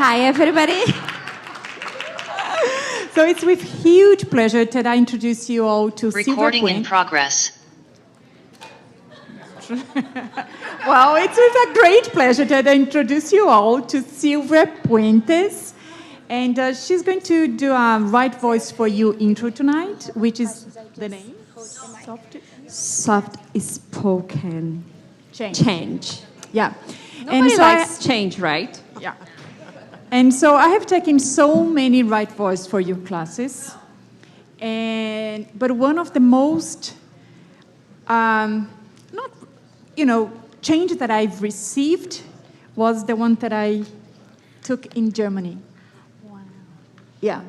Hi, everybody. So it's with huge pleasure that I introduce you all to Recording Silvia in progress. Well, it's with a great pleasure that I introduce you all to Silvia Puentes. And she's going to do a right voice for you intro tonight, which is the name? Soft spoken change. Yeah. Nobody likes change, right? Yeah. And so I have taken so many right voice for you classes. But one of the most, change that I've received was the one that I took in Germany. Wow. Yeah.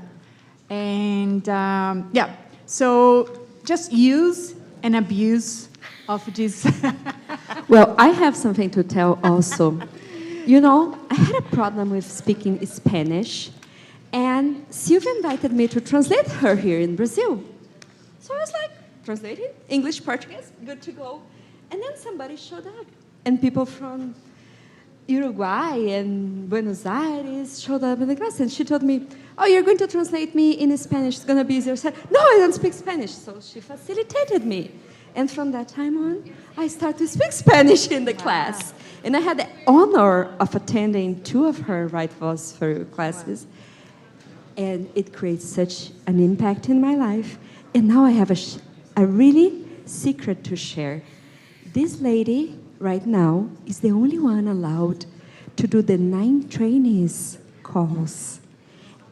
And so just use and abuse of this. Well, I have something to tell also. You know, I had a problem with speaking Spanish, and Silvia invited me to translate her here in Brazil. So I was like, translating English, Portuguese, good to go. And then somebody showed up, and people from Uruguay and Buenos Aires showed up in the class, and she told me, oh, you're going to translate me in Spanish, it's going to be easier. I said, no, I don't speak Spanish. So she facilitated me. And from that time on, I started to speak Spanish in the class. And I had the honor of attending 2 of her right voice for you classes. And it creates such an impact in my life. And now I have a really secret to share. This lady right now is the only one allowed to do the 9 trainees calls.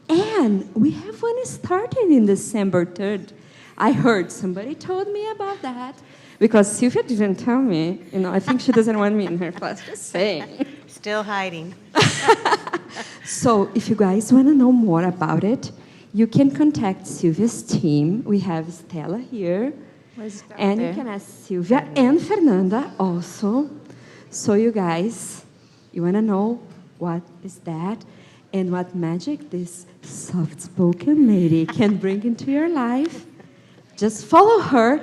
And we have one starting in December 3rd. I heard somebody told me about that. Because Silvia didn't tell me, I think she doesn't want me in her class, just saying. Still hiding. So if you guys want to know more about it, you can contact Silvia's team. We have Stella here. And you can ask Silvia and Fernanda also. So you guys, you want to know what is that and what magic this soft-spoken lady can bring into your life, just follow her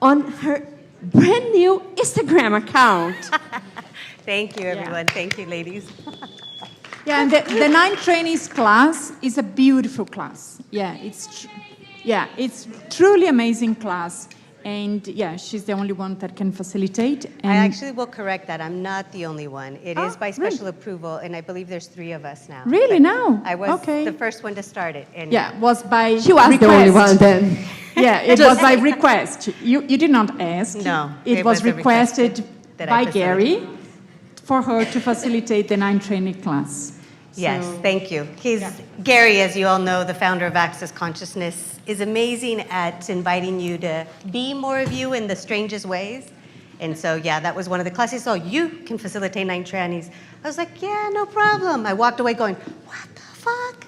on her brand new Instagram account. Thank you, everyone. Yeah. Thank you, ladies. Yeah, and the 9 trainees class is a beautiful class. Yeah, it's truly amazing class. And yeah, she's the only one that can facilitate. And I actually will correct that. I'm not the only one. It is by special approval, and I believe there's 3 of us now. Really, now? I was the first one to start it. And was by She was request. the only one then. Yeah, it was by request. You did not ask. No. It was requested by Gary for her to facilitate the 9 training class. Yes, thank you. Gary, as you all know, the founder of Access Consciousness, is amazing at inviting you to be more of you in the strangest ways. And so, that was one of the classes. So you can facilitate 9 trannies. I was like, yeah, no problem. I walked away going, what the fuck?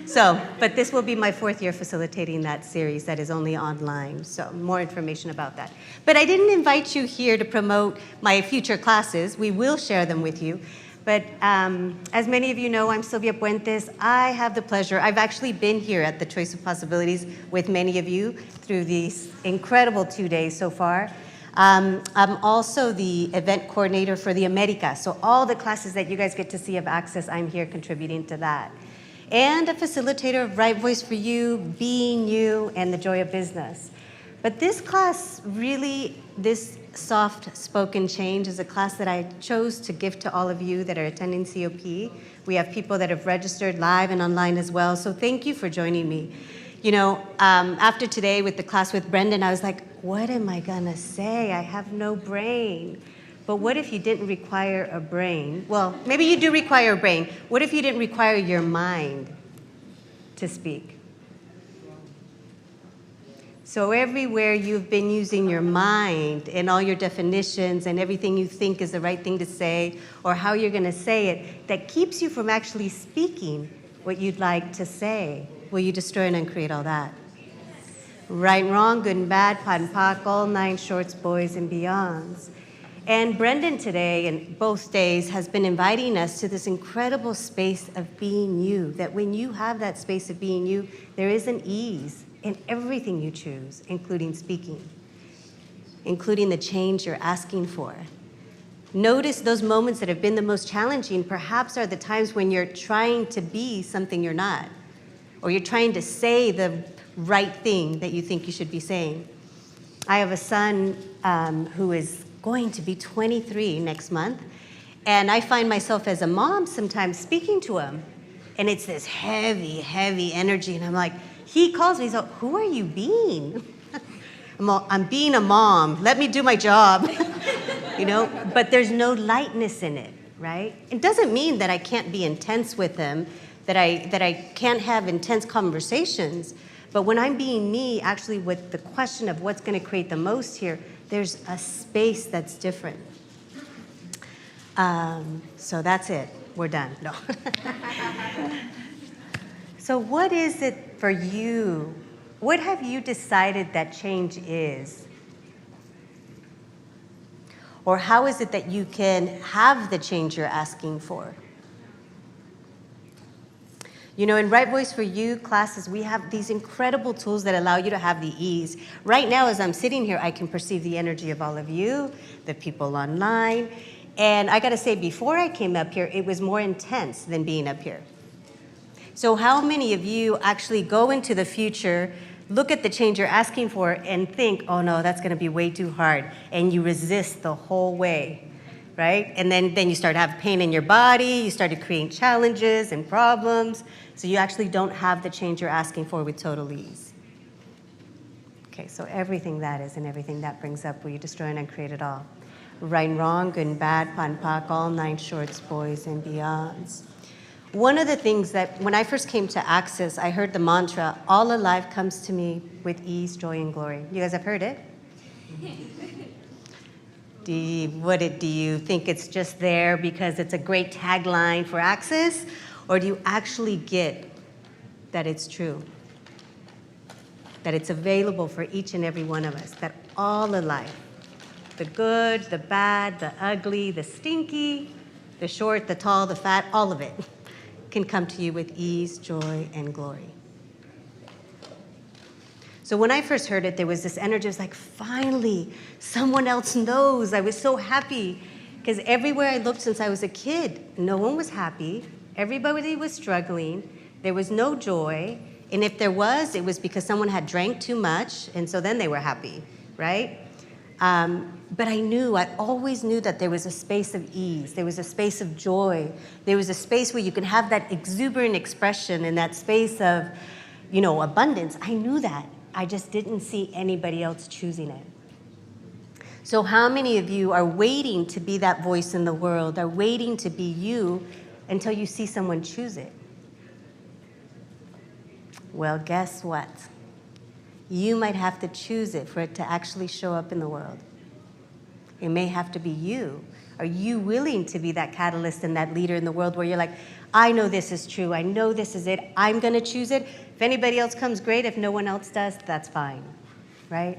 So, but this will be my 4th year facilitating that series that is only online. So more information about that. But I didn't invite you here to promote my future classes. We will share them with you. But as many of you know, I'm Silvia Puentes. I have the pleasure, I've actually been here at the Choice of Possibilities with many of you through these incredible 2 days so far. I'm also the event coordinator for the America. So all the classes that you guys get to see of Access, I'm here contributing to that. And a facilitator of Right Voice for You, Being You, and the Joy of Business. But this class really, this soft spoken change is a class that I chose to give to all of you that are attending COP. We have people that have registered live and online as well, so thank you for joining me. After today with the class with Brendan, I was like, what am I gonna say? I have no brain. But what if you didn't require a brain? Well, maybe you do require a brain. What if you didn't require your mind to speak? So everywhere you've been using your mind and all your definitions and everything you think is the right thing to say or how you're going to say it, that keeps you from actually speaking what you'd like to say. Will you destroy and uncreate all that? Right and wrong, good and bad, pot and pock, all 9 shorts, boys, and beyonds. And Brendan today, and both days, has been inviting us to this incredible space of being you, that when you have that space of being you, there is an ease in everything you choose, including speaking, including the change you're asking for. Notice those moments that have been the most challenging perhaps are the times when you're trying to be something you're not, or you're trying to say the right thing that you think you should be saying. I have a son who is going to be 23 next month, and I find myself as a mom sometimes speaking to him, and it's this heavy, heavy energy, and I'm like, he calls me, so who are you being? I'm being a mom. Let me do my job. But there's no lightness in it, right? It doesn't mean that I can't be intense with him, that I can't have intense conversations. But when I'm being me, actually with the question of what's going to create the most here, there's a space that's different. So that's it. We're done. No. So what is it for you? What have you decided that change is? Or how is it that you can have the change you're asking for? In Right Voice for You classes, we have these incredible tools that allow you to have the ease. Right now, as I'm sitting here, I can perceive the energy of all of you, the people online. And I got to say, before I came up here, it was more intense than being up here. So how many of you actually go into the future, look at the change you're asking for, and think, oh no, that's going to be way too hard, and you resist the whole way, right? And then you start to have pain in your body, you start to create challenges and problems, so you actually don't have the change you're asking for with total ease. Okay, so everything that is and everything that brings up, will you destroy and uncreate it all? Right and wrong, good and bad, pan pak, all 9 shorts, boys and beyonds. One of the things that, when I first came to Access, I heard the mantra, all alive comes to me with ease, joy, and glory. You guys have heard it? Do you think it's just there because it's a great tagline for Access? Or do you actually get that it's true? That it's available for each and every one of us, that all alive, the good, the bad, the ugly, the stinky, the short, the tall, the fat, all of it can come to you with ease, joy, and glory. So when I first heard it, there was this energy. It was like, finally, someone else knows. I was so happy because everywhere I looked since I was a kid, no one was happy. Everybody was struggling. There was no joy. And if there was, it was because someone had drank too much, and so then they were happy, right? But I always knew that there was a space of ease. There was a space of joy. There was a space where you can have that exuberant expression and that space of, abundance. I knew that. I just didn't see anybody else choosing it. So how many of you are waiting to be that voice in the world, are waiting to be you until you see someone choose it? Well, guess what? You might have to choose it for it to actually show up in the world. It may have to be you. Are you willing to be that catalyst and that leader in the world where you're like, I know this is true. I know this is it. I'm going to choose it. If anybody else comes, great. If no one else does, that's fine, right?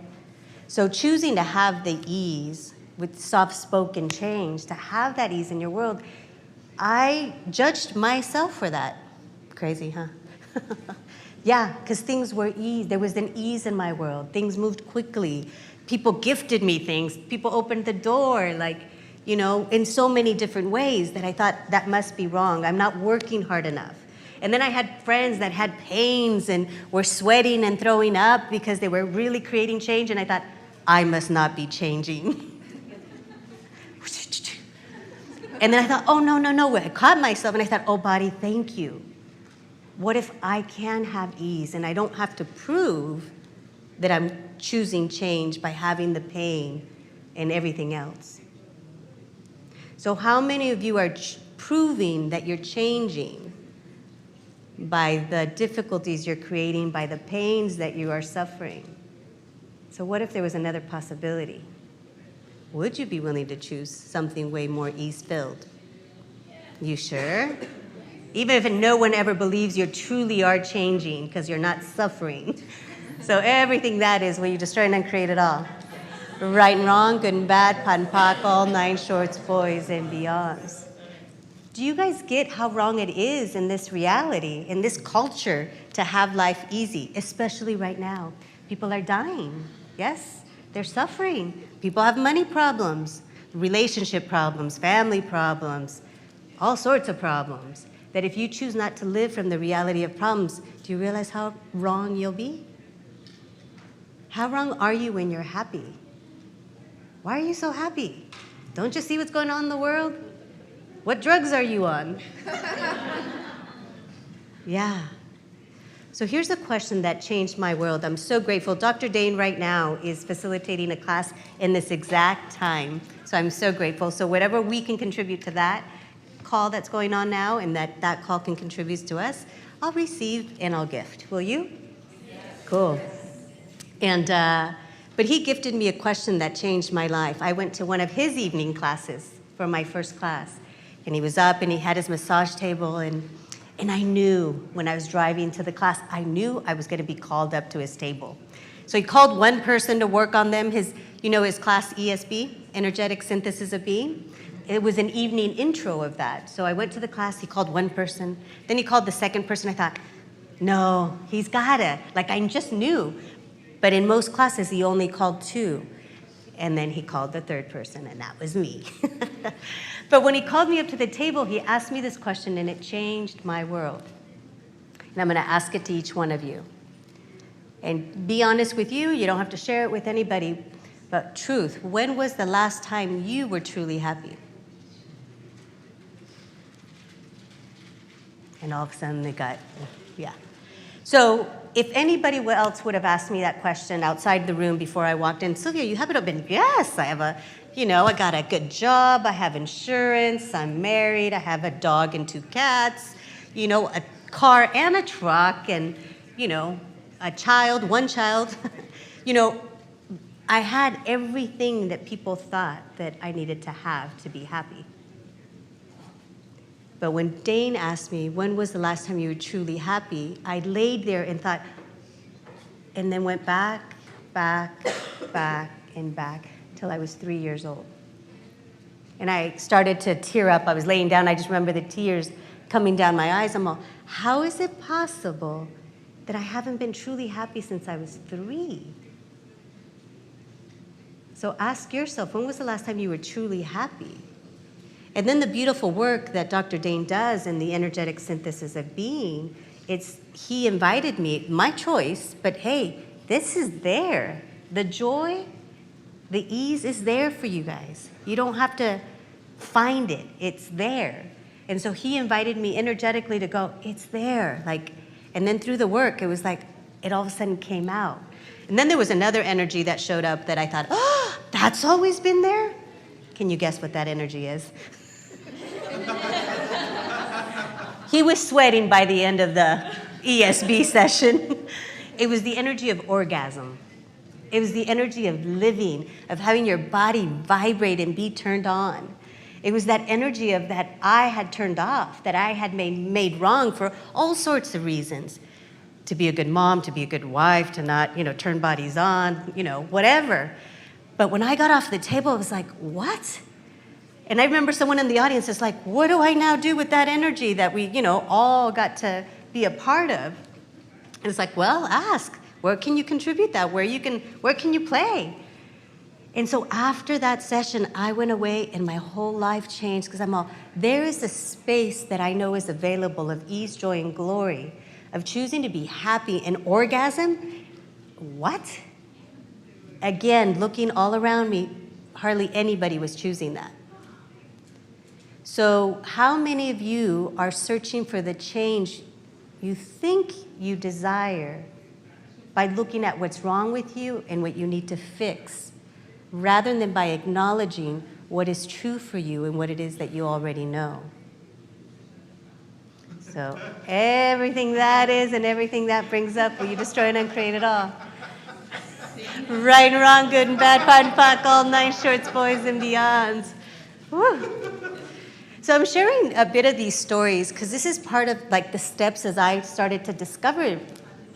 So choosing to have the ease with soft-spoken change, to have that ease in your world, I judged myself for that. Crazy, huh? Yeah, because things were ease. There was an ease in my world. Things moved quickly. People gifted me things. People opened the door, in so many different ways that I thought that must be wrong. I'm not working hard enough. And then I had friends that had pains and were sweating and throwing up because they were really creating change. And I thought, I must not be changing. And then I thought, oh, no. I caught myself and I thought, oh, body, thank you. What if I can have ease and I don't have to prove that I'm choosing change by having the pain and everything else? So how many of you are proving that you're changing by the difficulties you're creating, by the pains that you are suffering? So what if there was another possibility? Would you be willing to choose something way more ease-filled? You sure? Even if no one ever believes you truly are changing because you're not suffering. So everything that is, will you destroy and uncreate it all? Right and wrong, good and bad, pan pak, all 9 shorts, boys and beyonds. Do you guys get how wrong it is in this reality, in this culture, to have life easy, especially right now? People are dying, yes? They're suffering. People have money problems. relationship problems, family problems, all sorts of problems, that if you choose not to live from the reality of problems, do you realize how wrong you'll be? How wrong are you when you're happy? Why are you so happy? Don't you see what's going on in the world? What drugs are you on? Yeah. So here's a question that changed my world. I'm so grateful. Dr. Dane right now is facilitating a class in this exact time. So I'm so grateful. So whatever we can contribute to that call that's going on now, and that call can contribute to us, I'll receive and I'll gift. Will you? Yes. Cool. And but he gifted me a question that changed my life. I went to one of his evening classes for my first class. And he was up and he had his massage table, and I knew when I was driving to the class, I knew I was going to be called up to his table. So he called one person to work on them, his class ESB, Energetic Synthesis of Being. It was an evening intro of that. So I went to the class, he called one person, then he called the second person. I thought, no, he's gotta, I just knew. But in most classes, he only called two. And then he called the third person, and that was me. But when he called me up to the table, he asked me this question, and it changed my world. And I'm going to ask it to each one of you. And be honest with you, you don't have to share it with anybody, but truth, when was the last time you were truly happy? And all of a sudden they got, yeah. So if anybody else would have asked me that question outside the room before I walked in, Sylvia, you haven't been, yes, I have I got a good job, I have insurance, I'm married, I have a dog and 2 cats, a car and a truck, and, a child, 1 child. I had everything that people thought that I needed to have to be happy. But when Dane asked me, when was the last time you were truly happy, I laid there and thought, and then went back, and back, till I was 3 years old. And I started to tear up. I was laying down. I just remember the tears coming down my eyes. I'm all, how is it possible that I haven't been truly happy since I was 3? So ask yourself, when was the last time you were truly happy? And then the beautiful work that Dr. Dane does in the energetic synthesis of being, he invited me, my choice, but hey, this is there. The joy, the ease is there for you guys. You don't have to find it, it's there. And so he invited me energetically to go, it's there. And then through the work, it was it all of a sudden came out. And then there was another energy that showed up that I thought, oh, that's always been there? Can you guess what that energy is? He was sweating by the end of the ESB session. It was the energy of orgasm. It was the energy of living, of having your body vibrate and be turned on. It was that energy of that I had turned off, that I had made wrong for all sorts of reasons. To be a good mom, to be a good wife, to not, turn bodies on, whatever. But when I got off the table, I was like, what? And I remember someone in the audience is like, what do I now do with that energy that we, all got to be a part of? And it's like, well, ask. Where can you contribute that? Where can you play? And so after that session, I went away and my whole life changed because there is a space that I know is available of ease, joy, and glory, of choosing to be happy. And orgasm, what? Again, looking all around me, hardly anybody was choosing that. So how many of you are searching for the change you think you desire by looking at what's wrong with you and what you need to fix, rather than by acknowledging what is true for you and what it is that you already know? So everything that is and everything that brings up, will you destroy and uncreate it all? Right and wrong, good and bad, part and pack, all 9 shorts, boys and beyonds. Woo. So I'm sharing a bit of these stories because this is part of the steps as I started to discover,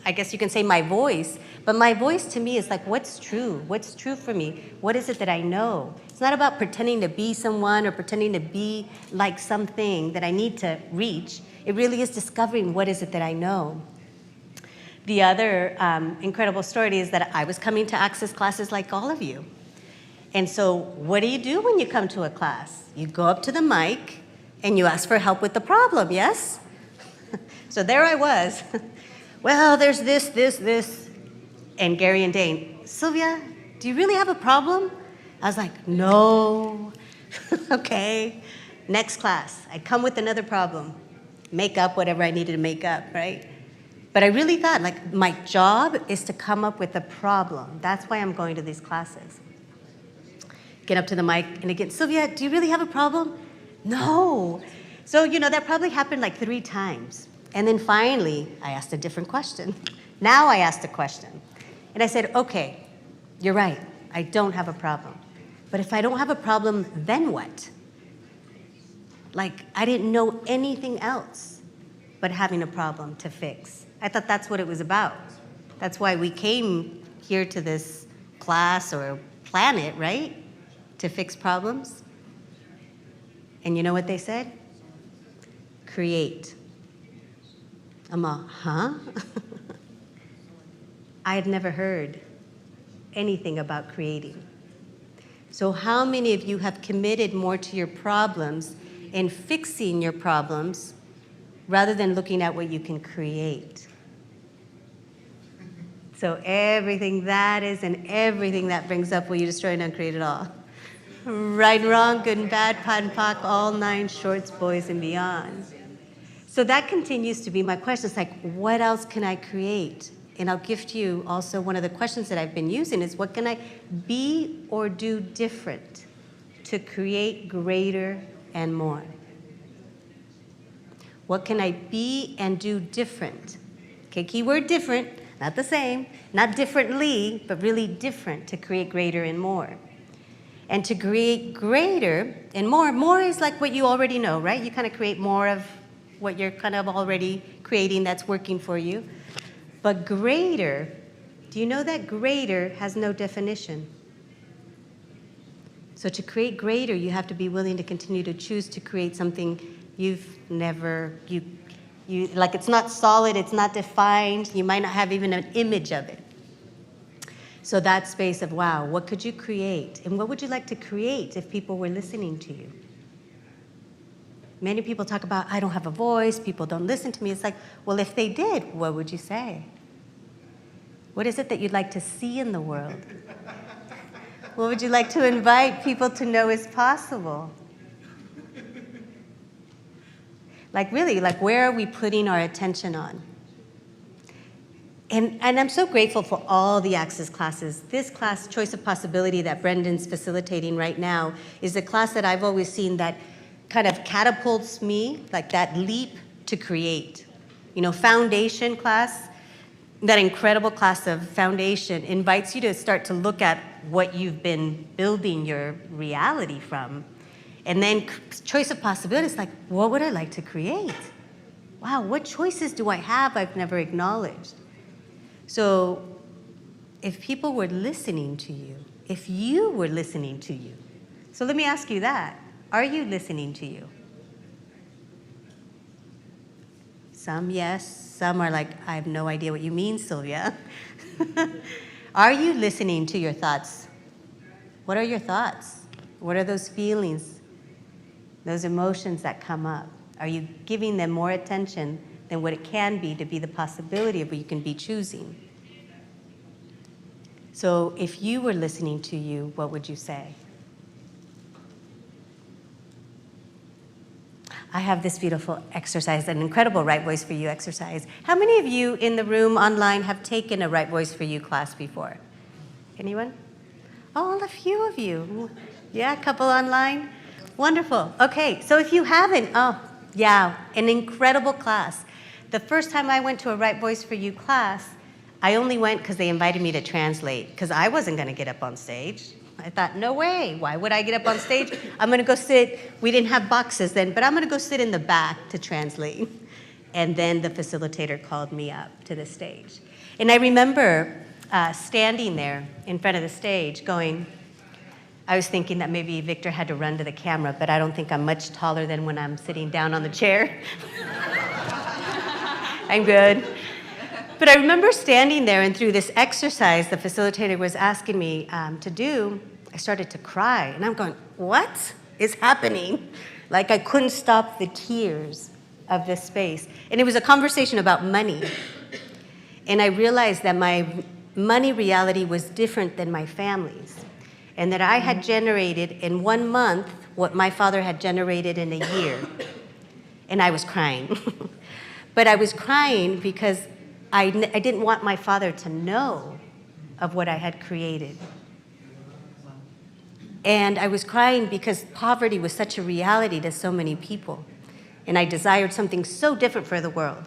I guess you can say, my voice. But my voice to me is what's true? What's true for me? What is it that I know? It's not about pretending to be someone or pretending to be like something that I need to reach. It really is discovering what is it that I know. The other incredible story is that I was coming to Access classes like all of you. And so what do you do when you come to a class? You go up to the mic and you ask for help with the problem, yes? So there I was. Well, there's this. And Gary and Dane, Sylvia, do you really have a problem? I was like, no. Okay. Next class, I come with another problem. Make up whatever I needed to make up, right? But I really thought, like, my job is to come up with a problem. That's why I'm going to these classes. Get up to the mic, and again, Sylvia, do you really have a problem? No. So, that probably happened like 3 times. And then finally, I asked a different question. Now I asked a question. And I said, okay, you're right. I don't have a problem. But if I don't have a problem, then what? Like, I didn't know anything else but having a problem to fix. I thought that's what it was about. That's why we came here to this class or planet, right? To fix problems. And you know what they said? Create. I'm all, huh? I had never heard anything about creating. So how many of you have committed more to your problems and fixing your problems rather than looking at what you can create? So everything that is and everything that brings up, will you destroy and uncreate it all? Right and wrong, good and bad, pot and pock, all 9 shorts, boys and beyond. So that continues to be my question. It's like, what else can I create? And I'll gift you also one of the questions that I've been using is, what can I be or do different to create greater and more? What can I be and do different? Okay, keyword different, not the same, not differently, but really different to create greater and more. And to create greater and more is like what you already know, right? You kind of create more of what you're kind of already creating that's working for you. But greater, do you know that greater has no definition? So to create greater, you have to be willing to continue to choose to create something you've never, like it's not solid, it's not defined, you might not have even an image of it. So that space of, wow, what could you create? And what would you like to create if people were listening to you? Many people talk about, I don't have a voice, people don't listen to me. It's like, well, if they did, what would you say? What is it that you'd like to see in the world? What would you like to invite people to know is possible? Like really, like where are we putting our attention on? And I'm so grateful for all the Access classes. This class, Choice of Possibility, that Brendan's facilitating right now, is a class that I've always seen that kind of catapults me, like that leap to create. Foundation class, that incredible class of foundation invites you to start to look at what you've been building your reality from. And then Choice of Possibility is like, what would I like to create? Wow, what choices do I have I've never acknowledged? So if people were listening to you, if you were listening to you, so let me ask you that. Are you listening to you? Some yes, some are like, I have no idea what you mean, Sylvia. Are you listening to your thoughts? What are your thoughts? What are those feelings, those emotions that come up? Are you giving them more attention than what it can be to be the possibility of what you can be choosing? So if you were listening to you, what would you say? I have this beautiful exercise, an incredible Right Voice for You exercise. How many of you in the room online have taken a Right Voice for You class before? Anyone? Oh, a few of you. Yeah, a couple online. Wonderful. Okay, so if you haven't, yeah, an incredible class. The first time I went to a Right Voice for You class, I only went because they invited me to translate, because I wasn't going to get up on stage. I thought, no way. Why would I get up on stage? I'm going to go sit. We didn't have boxes then, but I'm going to go sit in the back to translate. And then the facilitator called me up to the stage. And I remember standing there in front of the stage going, I was thinking that maybe Victor had to run to the camera, but I don't think I'm much taller than when I'm sitting down on the chair. I'm good. But I remember standing there, and through this exercise the facilitator was asking me to do, I started to cry. And I'm going, what is happening? Like I couldn't stop the tears of this space. And it was a conversation about money. And I realized that my money reality was different than my family's. And that I had generated in 1 month what my father had generated in a year. And I was crying. But I was crying because I didn't want my father to know of what I had created. And I was crying because poverty was such a reality to so many people. And I desired something so different for the world.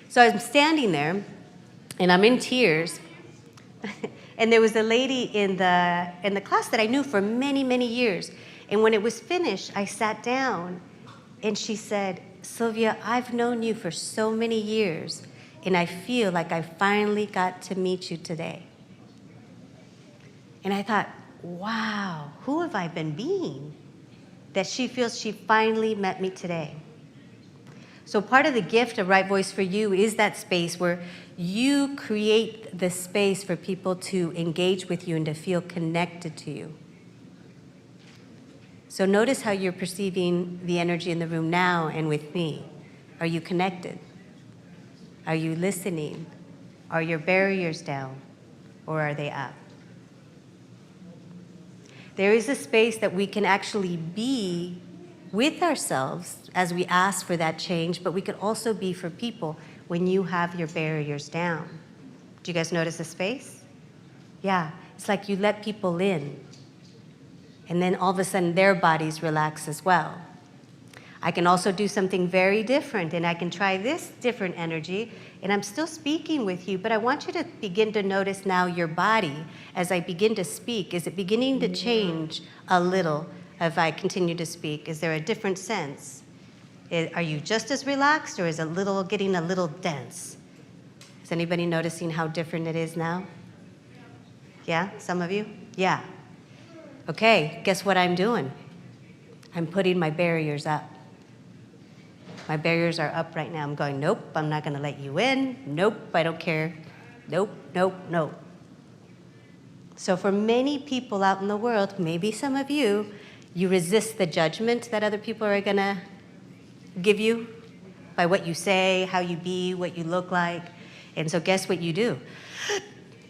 So I'm standing there, and I'm in tears. And there was a lady in the class that I knew for many, many years. And when it was finished, I sat down, and she said, Sylvia, I've known you for so many years, and I feel like I finally got to meet you today. And I thought, wow, who have I been being that she feels she finally met me today? So part of the gift of Right Voice for You is that space where you create the space for people to engage with you and to feel connected to you. So notice how you're perceiving the energy in the room now and with me. Are you connected? Are you listening? Are your barriers down or are they up? There is a space that we can actually be with ourselves as we ask for that change, but we could also be for people when you have your barriers down. Do you guys notice the space? Yeah, it's like you let people in, and then all of a sudden their bodies relax as well. I can also do something very different, and I can try this different energy, and I'm still speaking with you, but I want you to begin to notice now your body as I begin to speak. Is it beginning to change a little if I continue to speak? Is there a different sense? Are you just as relaxed, or is it getting a little dense? Is anybody noticing how different it is now? Yeah, some of you? Yeah. Okay, guess what I'm doing? I'm putting my barriers up. My barriers are up right now. I'm going, nope, I'm not going to let you in. Nope, I don't care. Nope, nope, nope. So for many people out in the world, maybe some of you, you resist the judgment that other people are going to give you by what you say, how you be, what you look like. And so guess what you do?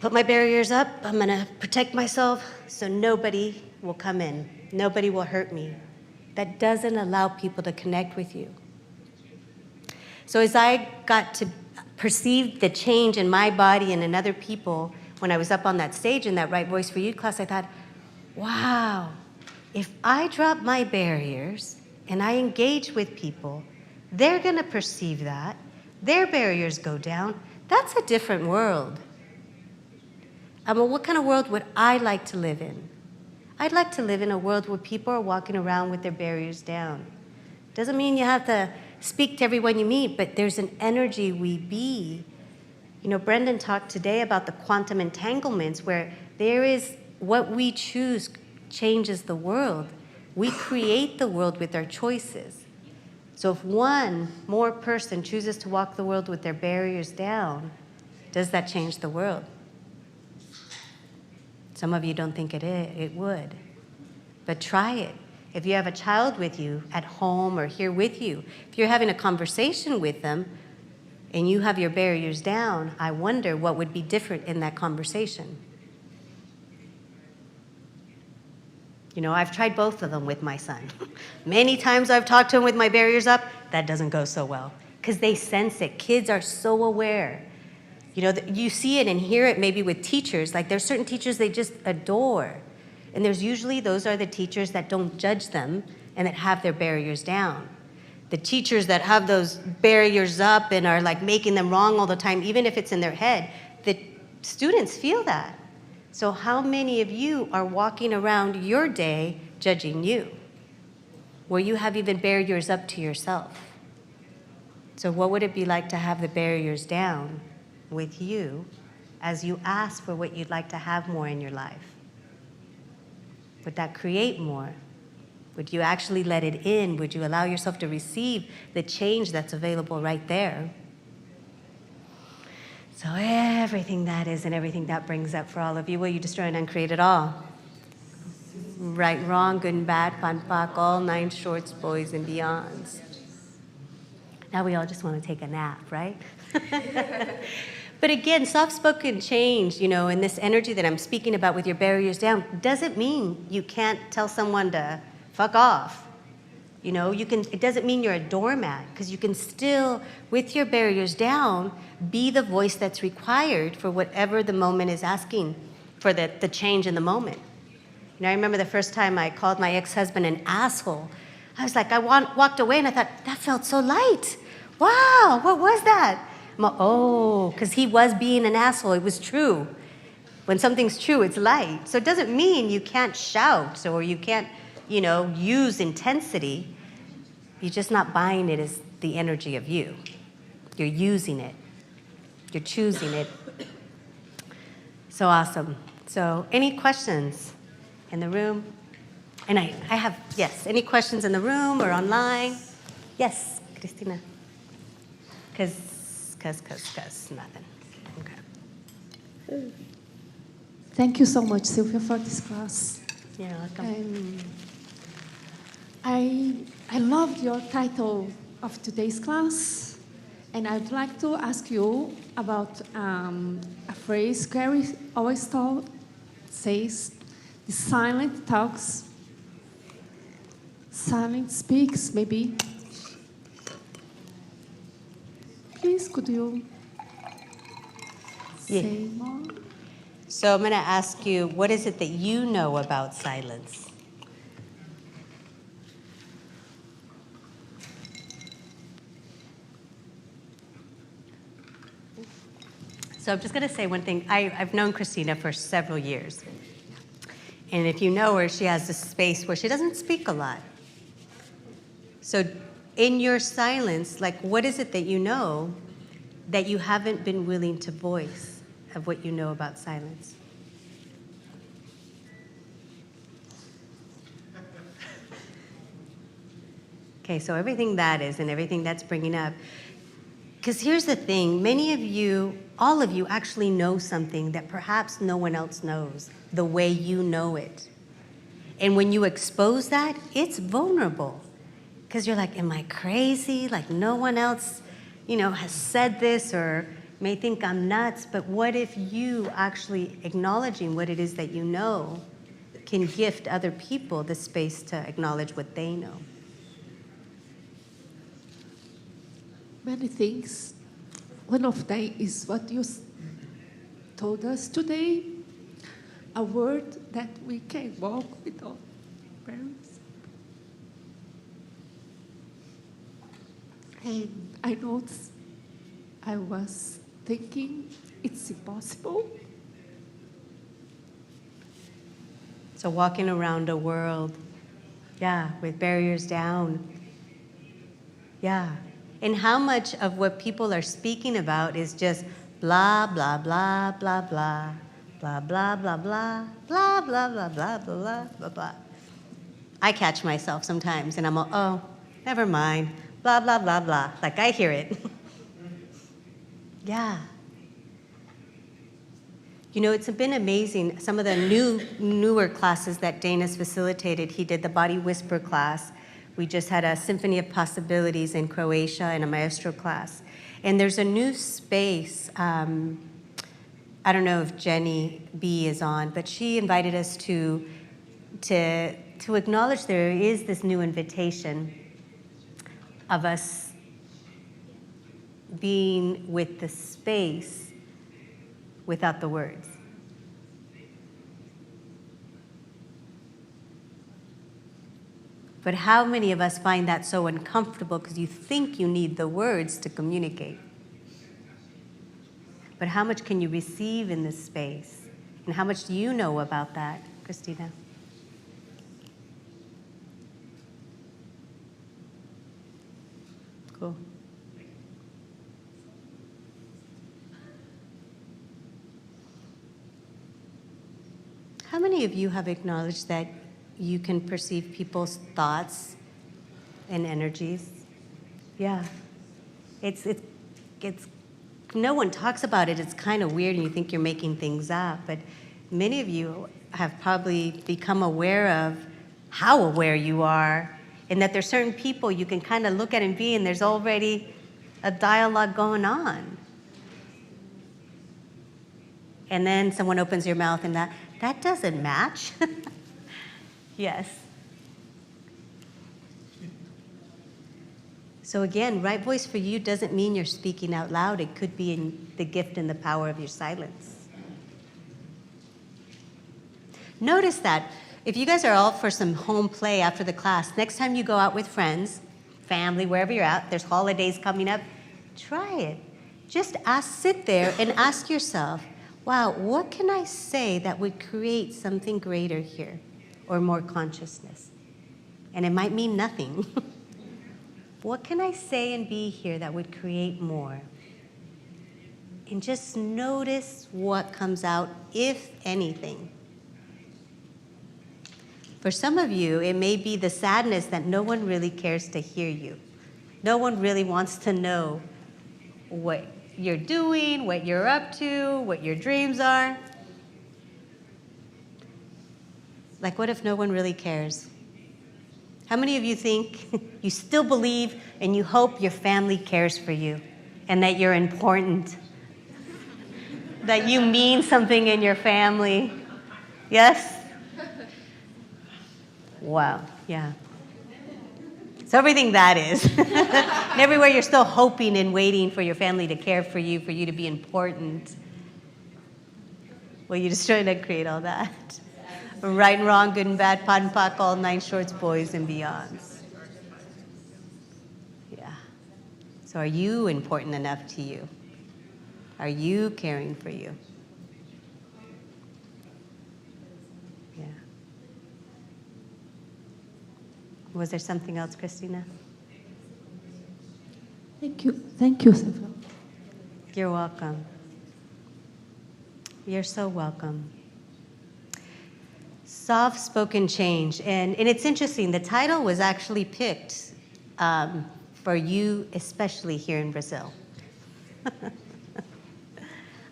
Put my barriers up. I'm going to protect myself so nobody will come in. Nobody will hurt me. That doesn't allow people to connect with you. So as I got to perceive the change in my body and in other people when I was up on that stage in that Right Voice for You class, I thought, wow, if I drop my barriers and I engage with people, they're going to perceive that. Their barriers go down. That's a different world. What kind of world would I like to live in? I'd like to live in a world where people are walking around with their barriers down. Doesn't mean you have to speak to everyone you meet, but there's an energy we be. You know, Brendan talked today about the quantum entanglements where there is what we choose changes the world. We create the world with our choices. So if one more person chooses to walk the world with their barriers down, does that change the world? Some of you don't think it would, but try it. If you have a child with you at home or here with you, if you're having a conversation with them and you have your barriers down, I wonder what would be different in that conversation. You know, I've tried both of them with my son. Many times I've talked to him with my barriers up. That doesn't go so well because they sense it. Kids are so aware. You know, you see it and hear it maybe with teachers. Like there's certain teachers they just adore. And there's usually, those are the teachers that don't judge them and that have their barriers down. The teachers that have those barriers up and are like making them wrong all the time, even if it's in their head, the students feel that. So how many of you are walking around your day judging you, where you have even barriers up to yourself? So what would it be like to have the barriers down with you as you ask for what you'd like to have more in your life? Would that create more? Would you actually let it in? Would you allow yourself to receive the change that's available right there? So everything that is and everything that brings up for all of you, will you destroy and uncreate it all? Right, wrong, good and bad, pan pak, all 9 shorts, boys and beyonds. Now we all just want to take a nap, right? But again, soft-spoken change, and this energy that I'm speaking about with your barriers down, doesn't mean you can't tell someone to fuck off. It doesn't mean you're a doormat, because you can still, with your barriers down, be the voice that's required for whatever the moment is asking for, the change in the moment. I remember the first time I called my ex-husband an asshole. I was like, I walked away and I thought, that felt so light. Wow, what was that? Because he was being an asshole. It was true. When something's true, it's light. So it doesn't mean you can't shout or you can't, use intensity. You're just not buying it as the energy of you. You're using it. You're choosing it. So awesome. So any questions in the room? And I have, yes, any questions in the room or online? Yes, Christina. Because nothing. Okay. Thank you so much, Sylvia, for this class. You're welcome. I loved your title of today's class, and I'd like to ask you about a phrase Gary always says, the silent talks, silent speaks, maybe. Please, could you say more? So I'm going to ask you, what is it that you know about silence? So I'm just going to say one thing. I've known Christina for several years. And if you know her, she has this space where she doesn't speak a lot. So in your silence, what is it that you know that you haven't been willing to voice of what you know about silence? Okay, so everything that is and everything that's bringing up. Because here's the thing, many of you, all of you actually know something that perhaps no one else knows the way you know it. And when you expose that, it's vulnerable. Because you're like, am I crazy? No one else, has said this or may think I'm nuts. But what if you actually acknowledging what it is that you know can gift other people the space to acknowledge what they know? Many things. One of them is what you told us today, a word that we can walk without parents. And I noticed, I was thinking it's impossible. So walking around a world, with barriers down. And how much of what people are speaking about is just blah, blah, blah, blah, blah, blah, blah, blah, blah, blah, blah, blah, blah, blah, blah, blah. I catch myself sometimes and I'm all, oh, never mind, blah, blah, blah, blah. I hear it. It's been amazing. Some of the newer classes that Dana's facilitated, he did the Body Whisper class. We just had a Symphony of Possibilities in Croatia and a Maestro class. And there's a new space. I don't know if Jenny B is on, but she invited us to acknowledge there is this new invitation of us being with the space without the words. But how many of us find that so uncomfortable because you think you need the words to communicate? But how much can you receive in this space? And how much do you know about that, Christina? Cool. How many of you have acknowledged that you can perceive people's thoughts and energies? It's no one talks about it. It's kind of weird and you think you're making things up, but many of you have probably become aware of how aware you are, and that there's certain people you can kind of look at and be, and there's already a dialogue going on. And then someone opens your mouth and that doesn't match. Yes. So again, right voice for you doesn't mean you're speaking out loud. It could be in the gift and the power of your silence. Notice that if you guys are all for some home play after the class, next time you go out with friends, family, wherever you're at, there's holidays coming up, try it. Just sit there and ask yourself, wow, what can I say that would create something greater here or more consciousness? And it might mean nothing. What can I say and be here that would create more? And just notice what comes out, if anything. For some of you, it may be the sadness that no one really cares to hear you. No one really wants to know what you're doing, what you're up to, what your dreams are. Like, what if no one really cares? How many of you think you still believe and you hope your family cares for you and that you're important? That you mean something in your family? Yes? Wow, yeah. So everything that is. And everywhere you're still hoping and waiting for your family to care for you to be important. Well, you're just trying to create all that. Right and wrong, good and bad, pot and pock, all 9 shorts, boys and beyonds. Yeah. So are you important enough to you? Are you caring for you? Yeah. Was there something else, Christina? Thank you. Thank you, Sylvia. You're welcome. You're so welcome. Soft spoken change. And it's interesting, the title was actually picked for you, especially here in Brazil.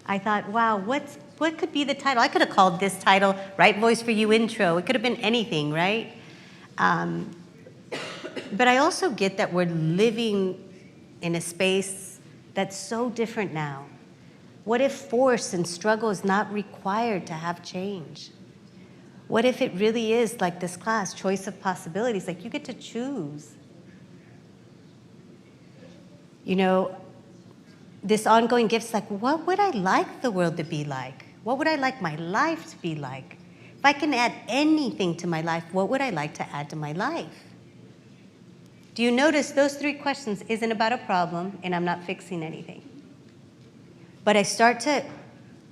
I thought, wow, what could be the title? I could have called this title Right Voice for You Intro. It could have been anything, right? But I also get that we're living in a space that's so different now. What if force and struggle is not required to have change? What if it really is like this class, choice of possibilities, like you get to choose? You know, this ongoing gift's like, what would I like the world to be like? What would I like my life to be like? If I can add anything to my life, what would I like to add to my life? Do you notice those 3 questions isn't about a problem and I'm not fixing anything? But I start to,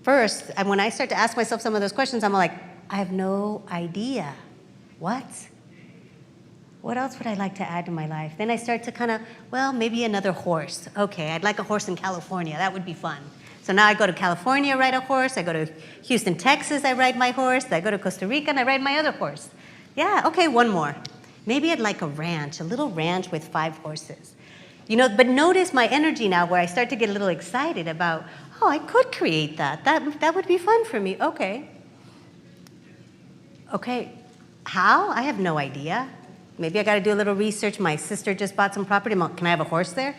first, and when I start to ask myself some of those questions, I'm like, I have no idea. What? What else would I like to add to my life? Then I start to kind of, well, maybe another horse. Okay, I'd like a horse in California. That would be fun. So now I go to California, ride a horse. I go to Houston, Texas, I ride my horse. I go to Costa Rica, and I ride my other horse. Yeah, okay, one more. Maybe I'd like a ranch, a little ranch with 5 horses. You know, but notice my energy now where I start to get a little excited about, oh, I could create that. That would be fun for me. Okay. Okay, how? I have no idea. Maybe I got to do a little research. My sister just bought some property. Can I have a horse there?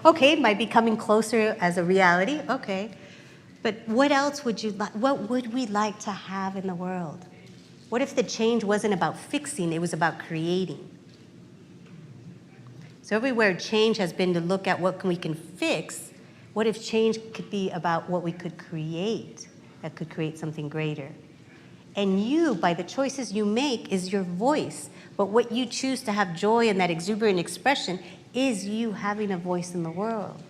Okay, it might be coming closer as a reality. Okay. But what else would you like? What would we like to have in the world? What if the change wasn't about fixing, it was about creating? So everywhere change has been to look at what we can fix, what if change could be about what we could create that could create something greater? And you, by the choices you make, is your voice. But what you choose to have joy in that exuberant expression is you having a voice in the world.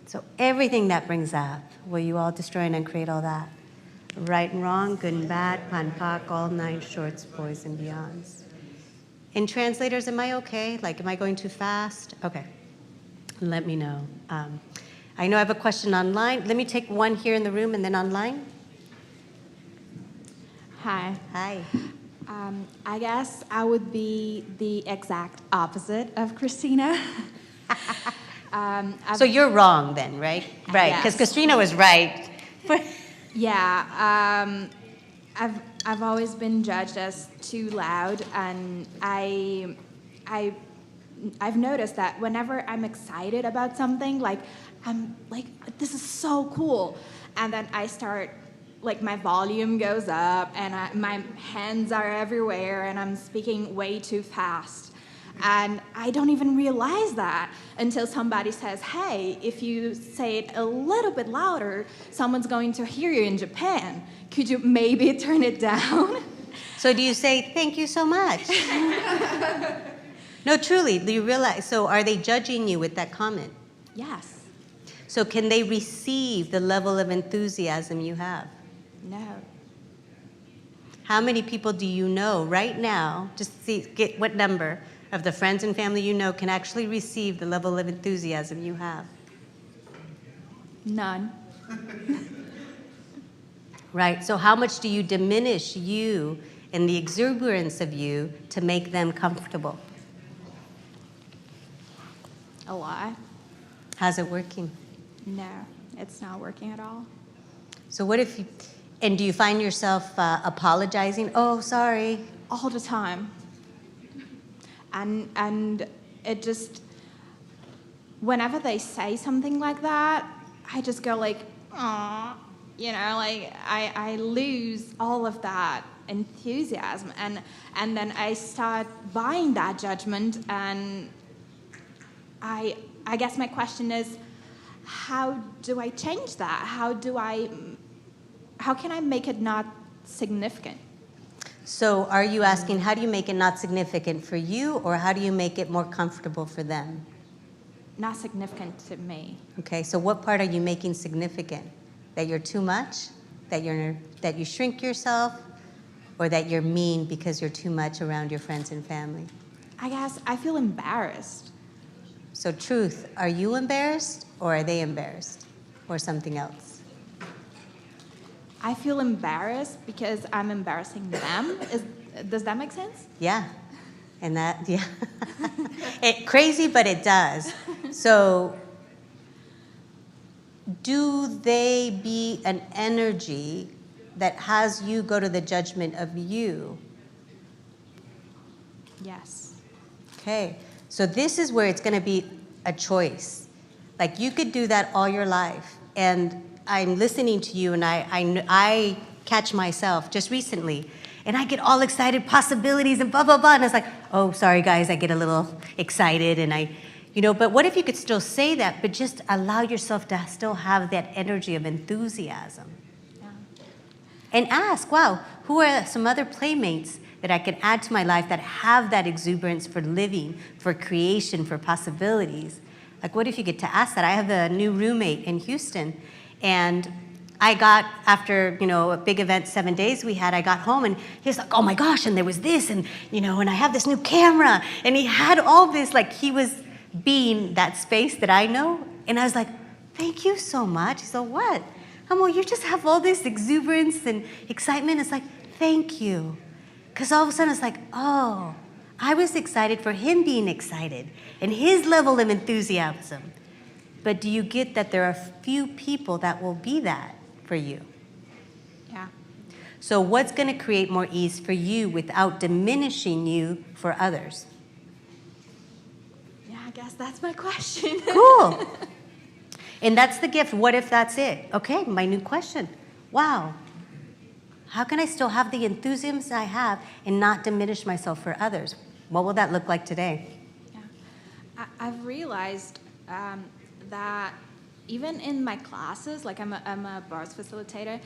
So everything that brings up, will you all destroy and uncreate all that? Right and wrong, good and bad, pan pak, all 9 shorts, boys and beyonds. And translators, am I okay? Like, am I going too fast? Okay, let me know. I know I have a question online. Let me take one here in the room and then online. Hi. Hi. I guess I would be the exact opposite of Christina. So you're wrong then, right? Right, because Yes. Christina was right. Yeah, I've always been judged as too loud, and I've noticed that whenever I'm excited about something, like I'm like, this is so cool, and then I start, like my volume goes up, and my hands are everywhere, and I'm speaking way too fast. And I don't even realize that until somebody says, hey, if you say it a little bit louder, someone's going to hear you in Japan. Could you maybe turn it down? So do you say, thank you so much? No, truly, do you realize, so are they judging you with that comment? Yes. So can they receive the level of enthusiasm you have? No. How many people do you know right now, just see, get what number of the friends and family you know can actually receive the level of enthusiasm you have? None. Right, so how much do you diminish you and the exuberance of you to make them comfortable? A lot. How's it working? No, it's not working at all. So what if you, and do you find yourself apologizing? Oh, sorry. All the time. And it just, whenever they say something like that, I just go like, aw, you know, like I lose all of that enthusiasm, and then I start buying that judgment, and I guess my question is, how do I change that? How can I make it not significant? So are you asking, how do you make it not significant for you, or how do you make it more comfortable for them? Not significant to me. Okay, so what part are you making significant? That you're too much? That you shrink yourself? Or that you're mean because you're too much around your friends and family? I guess I feel embarrassed. So truth, are you embarrassed, or are they embarrassed, or something else? I feel embarrassed because I'm embarrassing them. Does that make sense? Yeah, and that, yeah. Crazy, but it does. So do they be an energy that has you go to the judgment of you? Yes. Okay, so this is where it's going to be a choice. Like you could do that all your life, and I'm listening to you, and I catch myself just recently, and I get all excited, possibilities and blah, blah, blah, and it's like, oh, sorry, guys, I get a little excited, and but what if you could still say that, but just allow yourself to still have that energy of enthusiasm? Yeah. And ask, wow, who are some other playmates that I can add to my life that have that exuberance for living, for creation, for possibilities? Like, what if you get to ask that? I have a new roommate in Houston, and I got, after, a big event, 7 days we had, I got home, and he was like, oh my gosh, and there was this, and, and I have this new camera, and he had all this, like he was being that space that I know, and I was like, thank you so much. He said, what? I'm like, you just have all this exuberance and excitement. It's like, thank you. Because all of a sudden it's like, oh, I was excited for him being excited and his level of enthusiasm. But do you get that there are few people that will be that for you? Yeah. So what's going to create more ease for you without diminishing you for others? Yeah, I guess that's my question. Cool. And that's the gift. What if that's it? Okay, my new question. Wow. How can I still have the enthusiasm I have and not diminish myself for others? What will that look like today? Yeah. I've realized that even in my classes, like I'm a bars facilitator,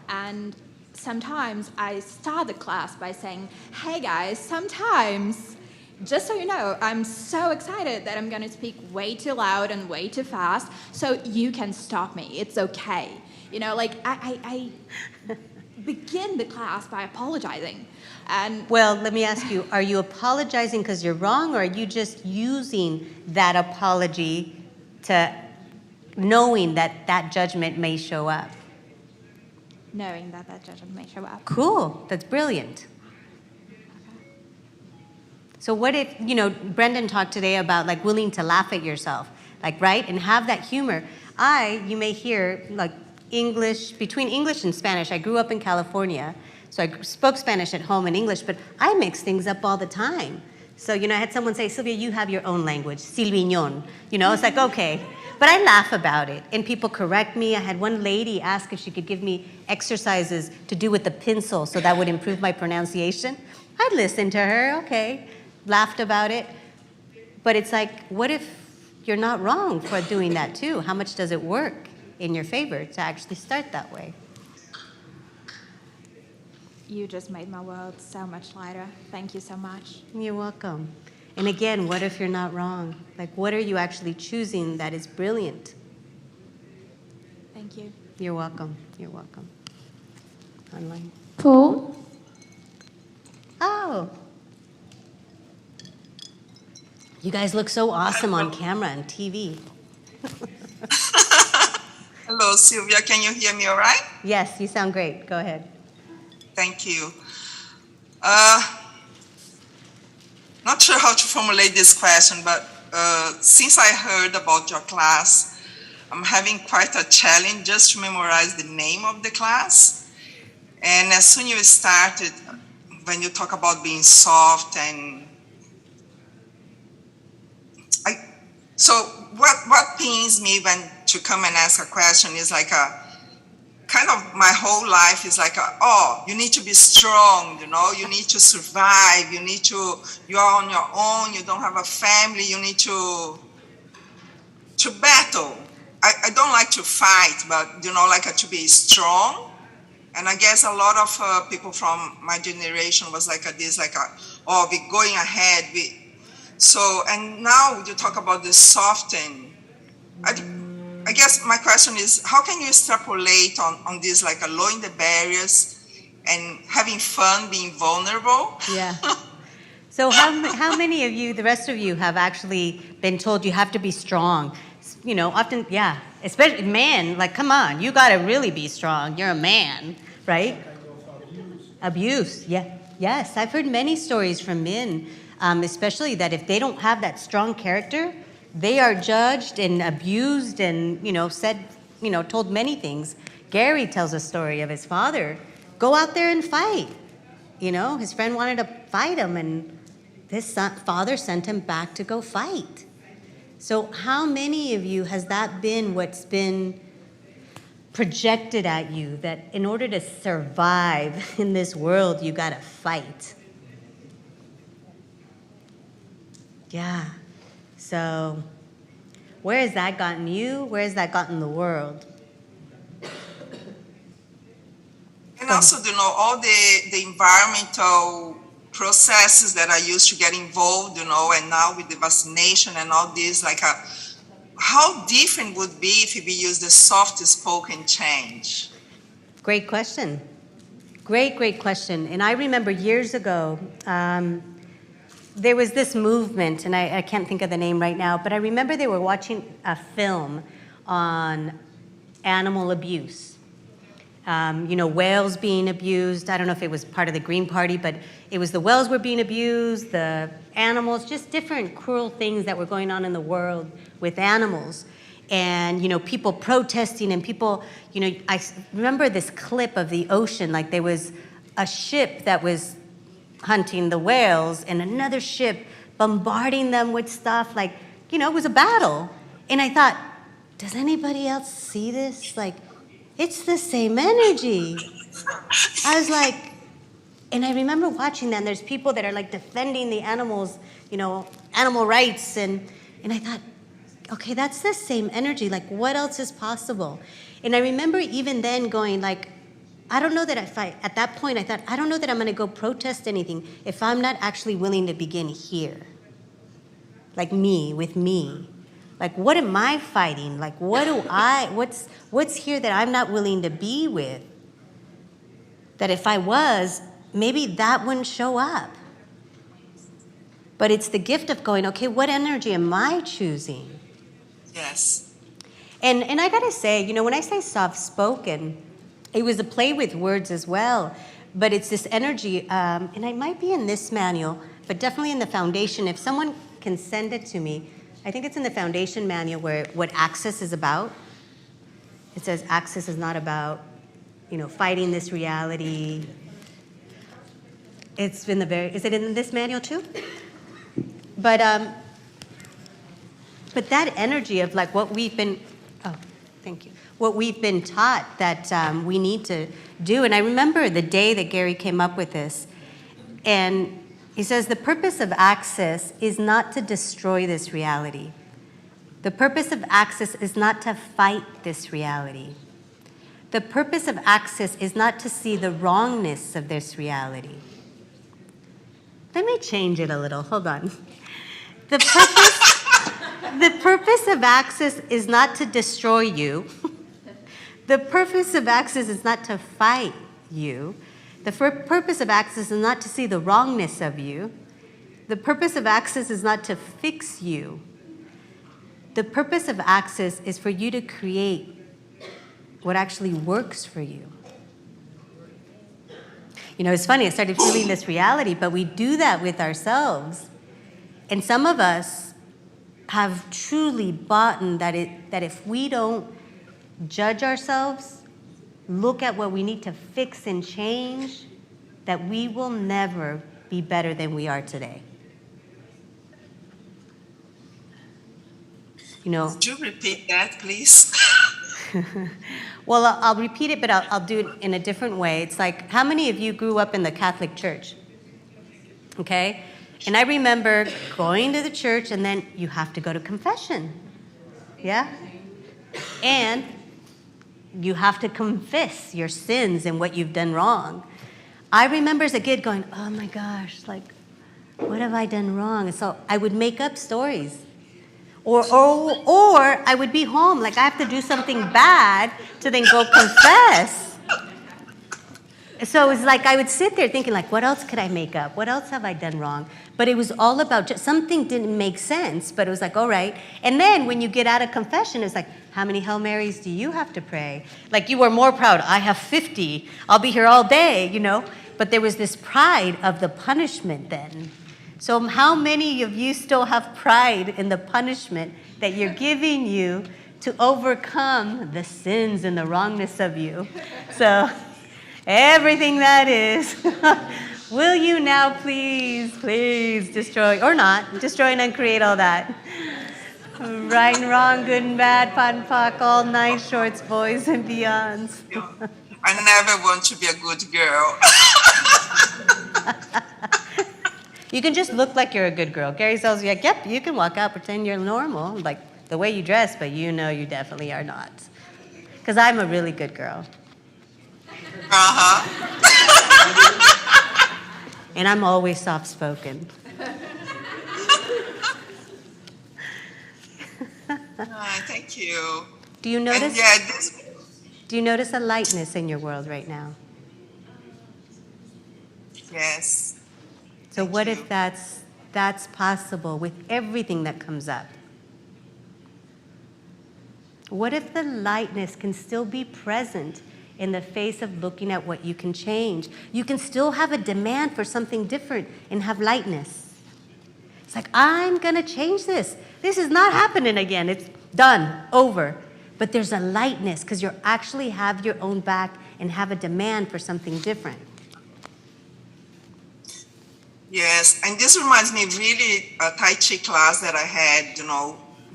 and sometimes I start the class by saying, hey guys, sometimes, just so you know, I'm so excited that I'm going to speak way too loud and way too fast, so you can stop me. It's okay. I begin the class by apologizing. And well, let me ask you, are you apologizing because you're wrong, or are you just using that apology to knowing that that judgment may show up? knowing that judgment may show up. Cool. That's brilliant. So what if, Brendan talked today about willing to laugh at yourself, right? And have that humor. You may hear, English, between English and Spanish. I grew up in California, so I spoke Spanish at home and English, but I mix things up all the time. So, I had someone say, Sylvia, you have your own language, Silviñón. It's like, okay. But I laugh about it, and people correct me. I had one lady ask if she could give me exercises to do with the pencil so that would improve my pronunciation. I'd listen to her, okay, laughed about it. But it's like, what if you're not wrong for doing that too? How much does it work in your favor to actually start that way? You just made my world so much lighter. Thank you so much. You're welcome. And again, what if you're not wrong? Like, what are you actually choosing that is brilliant? Thank you. You're welcome. You're welcome. Online. Paul, Oh. You guys look so awesome on camera and TV. Hello, Sylvia. Can you hear me all right? Yes, you sound great. Go ahead. Thank you. Not sure how to formulate this question, but since I heard about your class, I'm having quite a challenge just to memorize the name of the class. And as soon as you started, when you talk about being soft so what pains me when to come and ask a question is like kind of my whole life is like you need to be strong, you need to survive, you are on your own, you don't have a family, you need to battle. I don't like to fight, but to be strong. And I guess a lot of people from my generation was like this, we're going ahead. And now you talk about the soften. I guess my question is, how can you extrapolate on this, lowering the barriers and having fun, being vulnerable? Yeah. So how many of you, the rest of you, have actually been told you have to be strong? Often, yeah, especially men, come on, you got to really be strong. You're a man, right? Abuse, yeah. Yes, I've heard many stories from men, especially that if they don't have that strong character, they are judged and abused and, told many things. Gary tells a story of his father. Go out there and fight. His friend wanted to fight him, and his father sent him back to go fight. So how many of you has that been what's been projected at you, that in order to survive in this world, you got to fight? Yeah. So where has that gotten you? Where has that gotten the world? And also, all the environmental processes that I used to get involved, and now with the vaccination and all this, how different would be if we use the soft spoken change? Great question. Great question. And I remember years ago, there was this movement, and I can't think of the name right now, but I remember they were watching a film on animal abuse. Whales being abused. I don't know if it was part of the Green Party, but it was the whales were being abused, the animals, just different cruel things that were going on in the world with animals. And, people protesting and people, I remember this clip of the ocean, there was a ship that was hunting the whales and another ship bombarding them with stuff, it was a battle. And I thought, does anybody else see this? It's the same energy. I was like, and I remember watching that, and there's people that are defending the animals, animal rights, and I thought, okay, that's the same energy. What else is possible? And I remember even then going I don't know that at that point I thought, I don't know that I'm going to go protest anything if I'm not actually willing to begin here. Me, with me. What am I fighting? What's here that I'm not willing to be with? That if I was, maybe that wouldn't show up. But it's the gift of going, okay, what energy am I choosing? Yes. And I gotta say, when I say soft-spoken, it was a play with words as well, but it's this energy, and it might be in this manual, but definitely in the foundation. If someone can send it to me, I think it's in the foundation manual what Access is about. It says access is not about, fighting this reality. It's in is it in this manual too? But that energy of like what we've been taught that we need to do. And I remember the day that Gary came up with this, and he says the purpose of access is not to destroy this reality. The purpose of access is not to fight this reality. The purpose of access is not to see the wrongness of this reality. Let me change it a little. Hold on. The purpose of access is not to destroy you. The purpose of access is not to fight you. The purpose of access is not to see the wrongness of you. The purpose of access is not to fix you. The purpose of access is for you to create what actually works for you. It's funny, I started feeling this reality, but we do that with ourselves. And some of us have truly bought in that if we don't judge ourselves, look at what we need to fix and change, that we will never be better than we are today. Could you repeat that, please? Well, I'll repeat it, but I'll do it in a different way. It's like, how many of you grew up in the Catholic Church? Okay? And I remember going to the church, and then you have to go to confession. Yeah? And you have to confess your sins and what you've done wrong. I remember as a kid going, oh my gosh, like, what have I done wrong? And so I would make up stories. Or I would be home, like I have to do something bad to then go confess. So it was like I would sit there thinking, like, what else could I make up? What else have I done wrong? But it was all about just something didn't make sense, but it was like, all right. And then when you get out of confession, it's like, how many Hail Marys do you have to pray? Like you were more proud. I have 50. I'll be here all day, But there was this pride of the punishment then. So how many of you still have pride in the punishment that you're giving you to overcome the sins and the wrongness of you? So everything that is, will you now please destroy, or not, destroy and uncreate all that? Right and wrong, good and bad, pot and pock, all nice shorts, boys and beyonds. I never want to be a good girl. You can just look like you're a good girl. Gary tells you, like, yep, you can walk out, pretend you're normal, like the way you dress, but you definitely are not. Because I'm a really good girl. And I'm always soft-spoken. Thank you. Do you notice? And do you notice a lightness in your world right now? Yes. So what if that's possible with everything that comes up? What if the lightness can still be present in the face of looking at what you can change? You can still have a demand for something different and have lightness. It's like, I'm going to change this. This is not happening again. It's done, over. But there's a lightness because you actually have your own back and have a demand for something different. Yes, and this reminds me really a Tai Chi class that I had,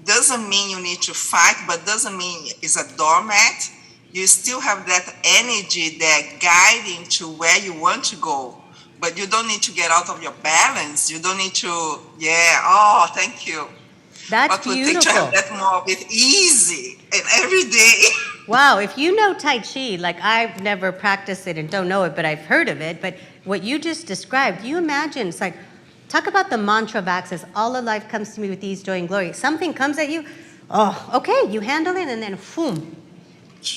doesn't mean you need to fight, but doesn't mean it's a doormat. You still have that energy that guiding to where you want to go, but you don't need to get out of your balance. You don't need to, thank you. That's but beautiful. But to have that more with easy and every day. Wow, if you know Tai Chi, like I've never practiced it and don't know it, but I've heard of it, but what you just described, you imagine, it's like, talk about the mantra of access. All of life comes to me with ease, joy, and glory. Something comes at you, okay, you handle it, and then boom,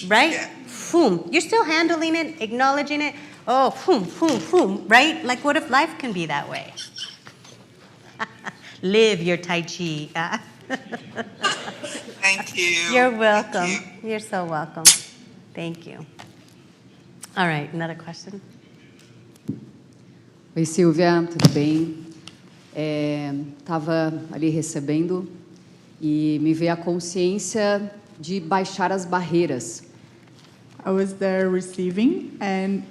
right? Yeah. Boom. You're still handling it, acknowledging it, boom, right? Like, what if life can be that way? Live your Tai Chi. Thank you. You're welcome. Thank you. You're so welcome. Thank you. All right, another question. Oi, Silvia, tudo bem? Estava ali recebendo e me veio a consciência de baixar as barreiras. I was there receiving, and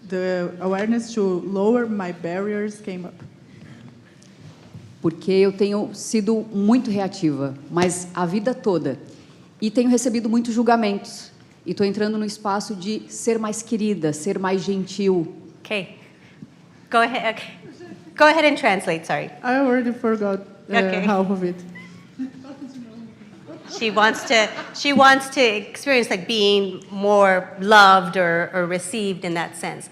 the awareness to lower my barriers came up. Porque eu tenho sido muito reativa, mas a vida toda. E tenho recebido muitos julgamentos. E estou entrando no espaço de ser mais querida, ser mais gentil. Okay. Go ahead. Okay. Go ahead and translate, sorry. I already forgot Okay. half of it. She wants to experience like being more loved or received in that sense.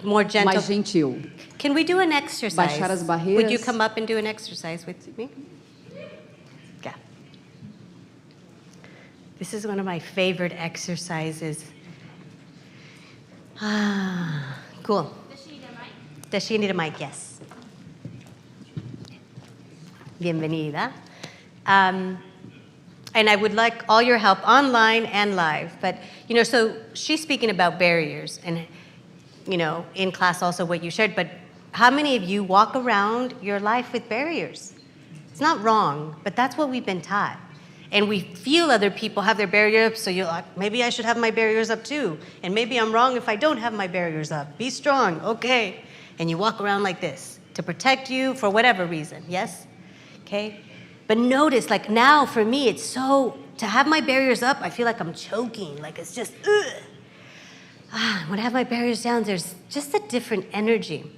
More gentle. Mais gentil. Can we do an exercise? Baixar as barreiras. Would you come up and do an exercise with me? Yeah. This is one of my favorite exercises. Cool. Does she need a mic? Yes. Bienvenida. And I would like all your help online and live. But, so she's speaking about barriers and, in class also what you shared. But how many of you walk around your life with barriers? It's not wrong, but that's what we've been taught. And we feel other people have their barriers up, so you're like, maybe I should have my barriers up too. And maybe I'm wrong if I don't have my barriers up. Be strong, okay. And you walk around like this to protect you for whatever reason, yes? Okay? But notice, like now for me, it's so, to have my barriers up, I feel like I'm choking. Like it's just, when I have my barriers down, there's just a different energy.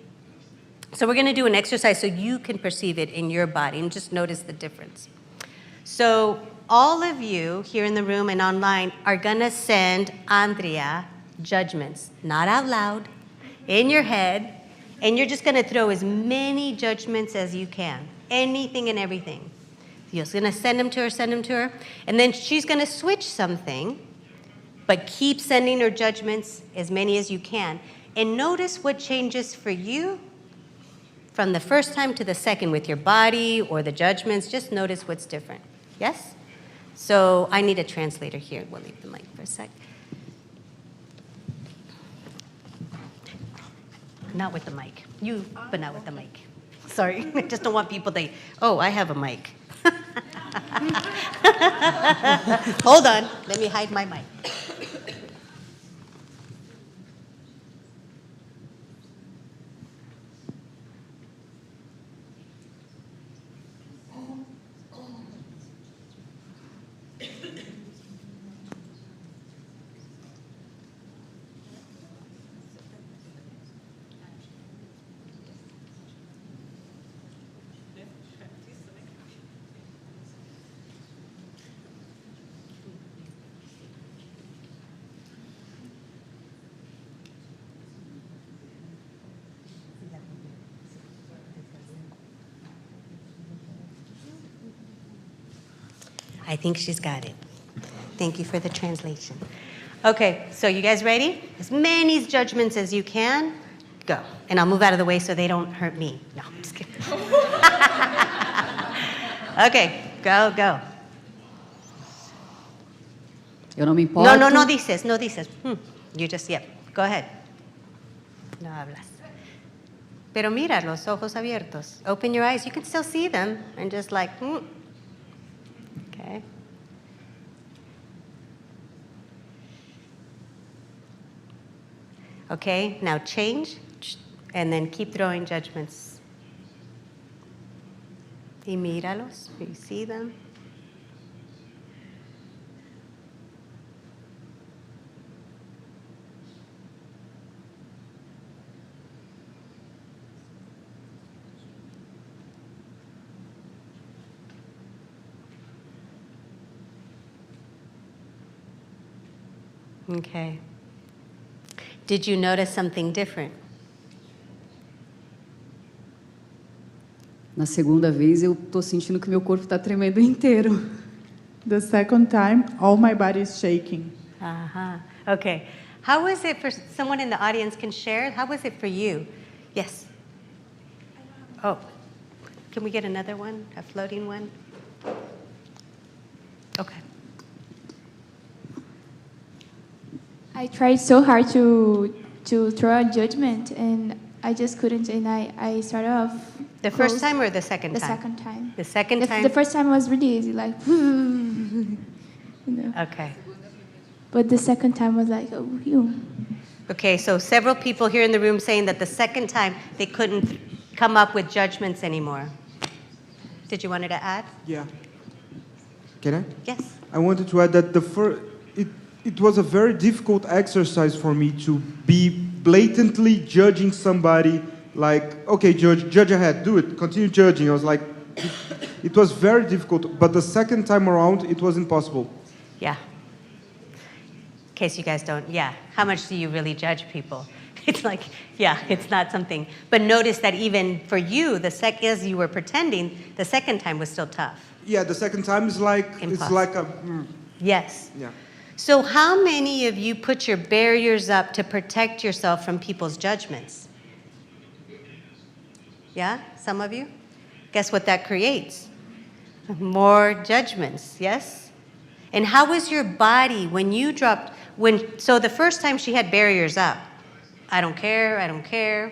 So we're gonna do an exercise so you can perceive it in your body and just notice the difference. So all of you here in the room and online are gonna send Andrea judgments, not out loud, in your head, and you're just gonna throw as many judgments as you can, anything and everything. You're gonna send them to her, and then she's gonna switch something, but keep sending her judgments, as many as you can. And notice what changes for you from the first time to the second with your body or the judgments. Just notice what's different. Yes? So I need a translator here. We'll leave the mic for a sec. Not with the mic. You, but not with the mic. Sorry, I just don't want people to think, oh, I have a mic. Hold on, let me hide my mic. I think she's got it. Thank you for the translation. Okay, so you guys ready? As many judgments as you can, go. And I'll move out of the way so they don't hurt me. No, I'm just kidding. Okay, go. Eu não me importo. No dices. You just, yep, go ahead. No hablas. Pero mira, los ojos abiertos. Open your eyes. You can still see them and just like, Okay. Okay, now change and then keep throwing judgments. Y míralos, you see them. Okay. Did you notice something different? Na segunda vez, eu tô sentindo que meu corpo está tremendo inteiro. The second time, all my body is shaking. Okay. How was it for someone in the audience can share? How was it for you? Yes. Oh, can we get another one? A floating one? Okay. I tried so hard to throw a judgment, and I just couldn't. And I started off. The first time or the second time? The second time. The second time? The first time was really easy, like, you know. Okay. But the second time was like, oh, you. Okay, so several people here in the room saying that the second time they couldn't come up with judgments anymore. Did you want to add? Yeah. Can I? Yes. I wanted to add that it was a very difficult exercise for me to be blatantly judging somebody, like, okay, judge ahead, do it, continue judging. I was like, it was very difficult, but the second time around, it was impossible. Yeah. In case you guys don't, yeah. How much do you really judge people? It's like, yeah, it's not something. But notice that even for you, as you were pretending, the second time was still tough. Yeah, the second time is like, Impossible. it's like a... Yes. Yeah. So how many of you put your barriers up to protect yourself from people's judgments? Yeah, some of you? Guess what that creates? More judgments, yes? And how was your body when you dropped, so the first time she had barriers up, I don't care.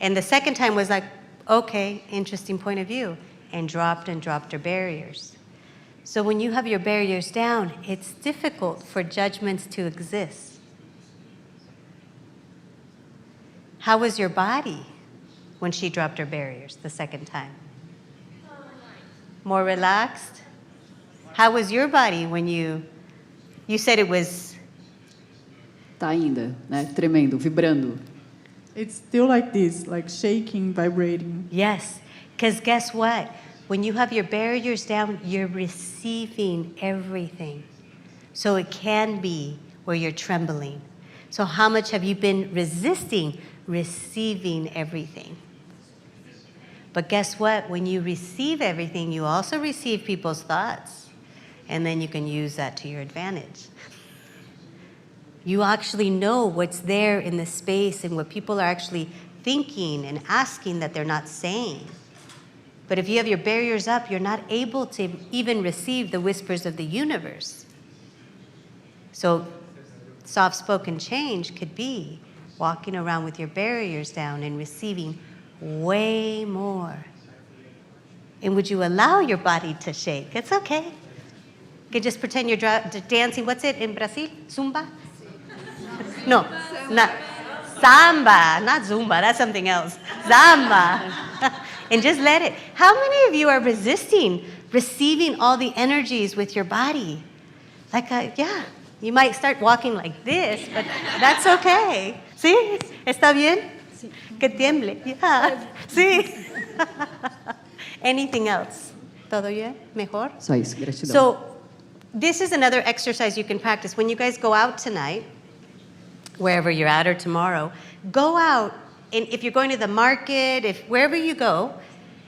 And the second time was like, okay, interesting point of view, and dropped her barriers. So when you have your barriers down, it's difficult for judgments to exist. How was your body when she dropped her barriers the second time? More relaxed? How was your body when you said it was... Tá ainda, né? Tremendo, vibrando. It's still like this, like shaking, vibrating. Yes, because guess what? When you have your barriers down, you're receiving everything. So it can be where you're trembling. So how much have you been resisting receiving everything? But guess what? When you receive everything, you also receive people's thoughts. And then you can use that to your advantage. You actually know what's there in the space and what people are actually thinking and asking that they're not saying. But if you have your barriers up, you're not able to even receive the whispers of the universe. So soft-spoken change could be walking around with your barriers down and receiving way more. And would you allow your body to shake? It's okay. You could just pretend you're dancing. What's it in Brazil? Zumba? No, not samba, not Zumba. That's something else. Zamba. And just let it. How many of you are resisting receiving all the energies with your body? Yeah, you might start walking like this, but that's okay. ¿Sí? ¿Está bien? Sí. Que tiemble. Yeah. Sí. Anything else? ¿Todo bien? ¿Mejor? Só isso, gratidão. So, this is another exercise you can practice. When you guys go out tonight, wherever you're at or tomorrow, go out. And if you're going to the market, wherever you go,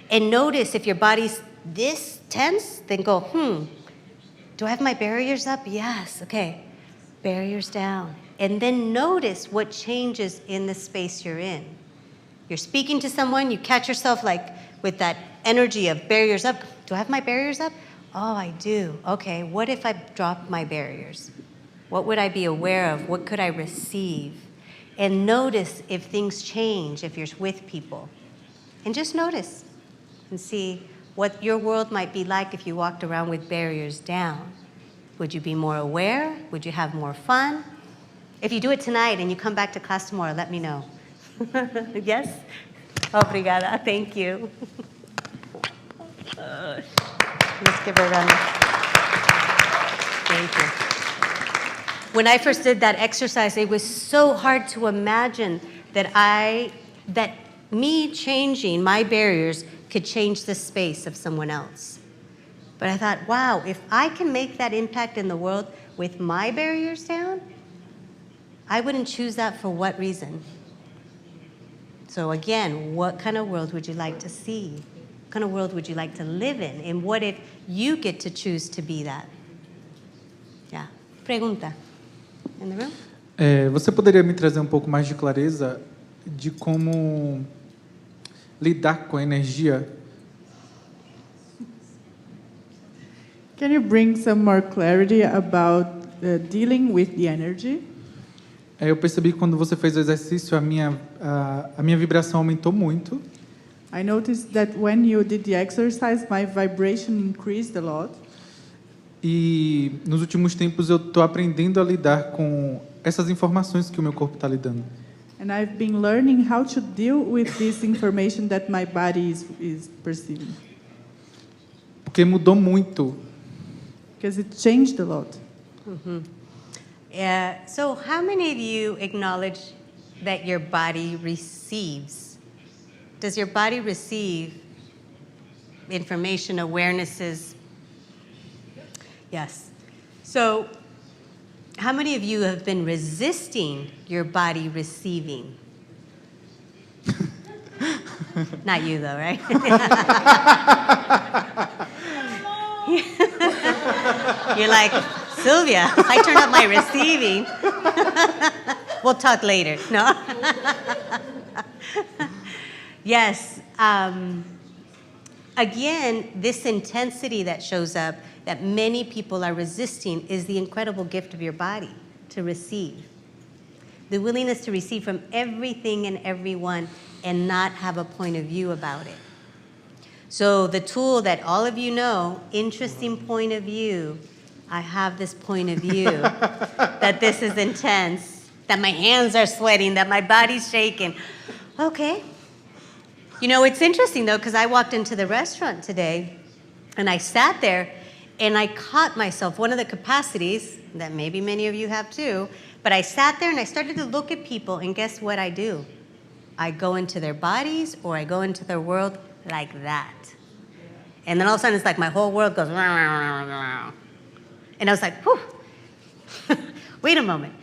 and notice if your body's this tense, then go, do I have my barriers up? Yes, okay. Barriers down. And then notice what changes in the space you're in. You're speaking to someone, you catch yourself like with that energy of barriers up. Do I have my barriers up? Oh, I do. Okay, what if I dropped my barriers? What would I be aware of? What could I receive? And notice if things change, if you're with people. And just notice and see what your world might be like if you walked around with barriers down. Would you be more aware? Would you have more fun? If you do it tonight and you come back to class tomorrow, let me know. Yes? Obrigada. Thank you. Let's give her a round. Thank you. When I first did that exercise, it was so hard to imagine that me changing my barriers could change the space of someone else. But I thought, wow, if I can make that impact in the world with my barriers down, I wouldn't choose that for what reason? So again, what kind of world would you like to see? What kind of world would you like to live in? And what if you get to choose to be that? Yeah. Pregunta. In the room? Você poderia me trazer um pouco mais de clareza de como lidar com a energia? Can you bring some more clarity about dealing with the energy? Eu percebi que quando você fez o exercício, a minha vibração aumentou muito. I noticed that when you did the exercise, my vibration increased a lot. E nos últimos tempos eu estou aprendendo a lidar com essas informações que o meu corpo está lidando. And I've been learning how to deal with this information that my body is perceiving. Porque mudou muito. Because it changed a lot. So how many of you acknowledge that your body receives? Does your body receive information, awarenesses? Yes. So how many of you have been resisting your body receiving? Not you, though, right? You're like, Sylvia, I turned up my receiving. We'll talk later. No? Yes. Again, this intensity that shows up that many people are resisting is the incredible gift of your body to receive. The willingness to receive from everything and everyone and not have a point of view about it. So the tool that all of you know, interesting point of view, I have this point of view, that this is intense, that my hands are sweating, that my body's shaking. Okay. You know, it's interesting, though, because I walked into the restaurant today, and I sat there, and I caught myself, one of the capacities, that maybe many of you have too, but I sat there, and I started to look at people, and guess what I do? I go into their bodies, or I go into their world like that. And then all of a sudden, it's like my whole world goes, and I was like, whew, wait a moment,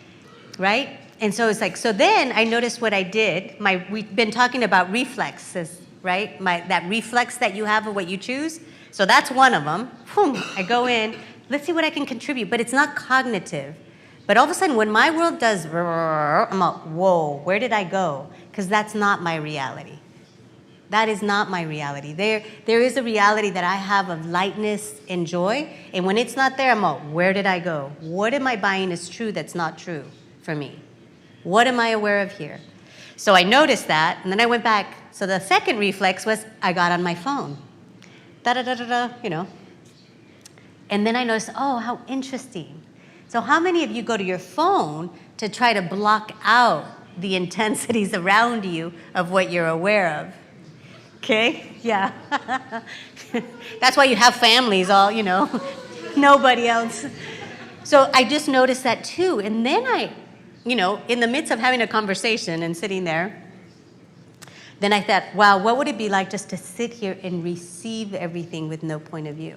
right? And so it's like, so then I noticed what I did. We've been talking about reflexes, right? That reflex that you have of what you choose. So that's one of them. Boom, I go in, let's see what I can contribute. But it's not cognitive. But all of a sudden, when my world does, I'm like, whoa, where did I go? Because that's not my reality. That is not my reality. There is a reality that I have of lightness and joy. And when it's not there, I'm like, where did I go? What am I buying as true that's not true for me? What am I aware of here? So I noticed that, and then I went back. So the second reflex was I got on my phone. Da-da-da-da-da, you know. And then I noticed, oh, how interesting. So how many of you go to your phone to try to block out the intensities around you of what you're aware of? Okay, yeah. That's why you have families all, you know, nobody else. So I just noticed that too. And then I, you know, in the midst of having a conversation and sitting there, then I thought, wow, what would it be like just to sit here and receive everything with no point of view?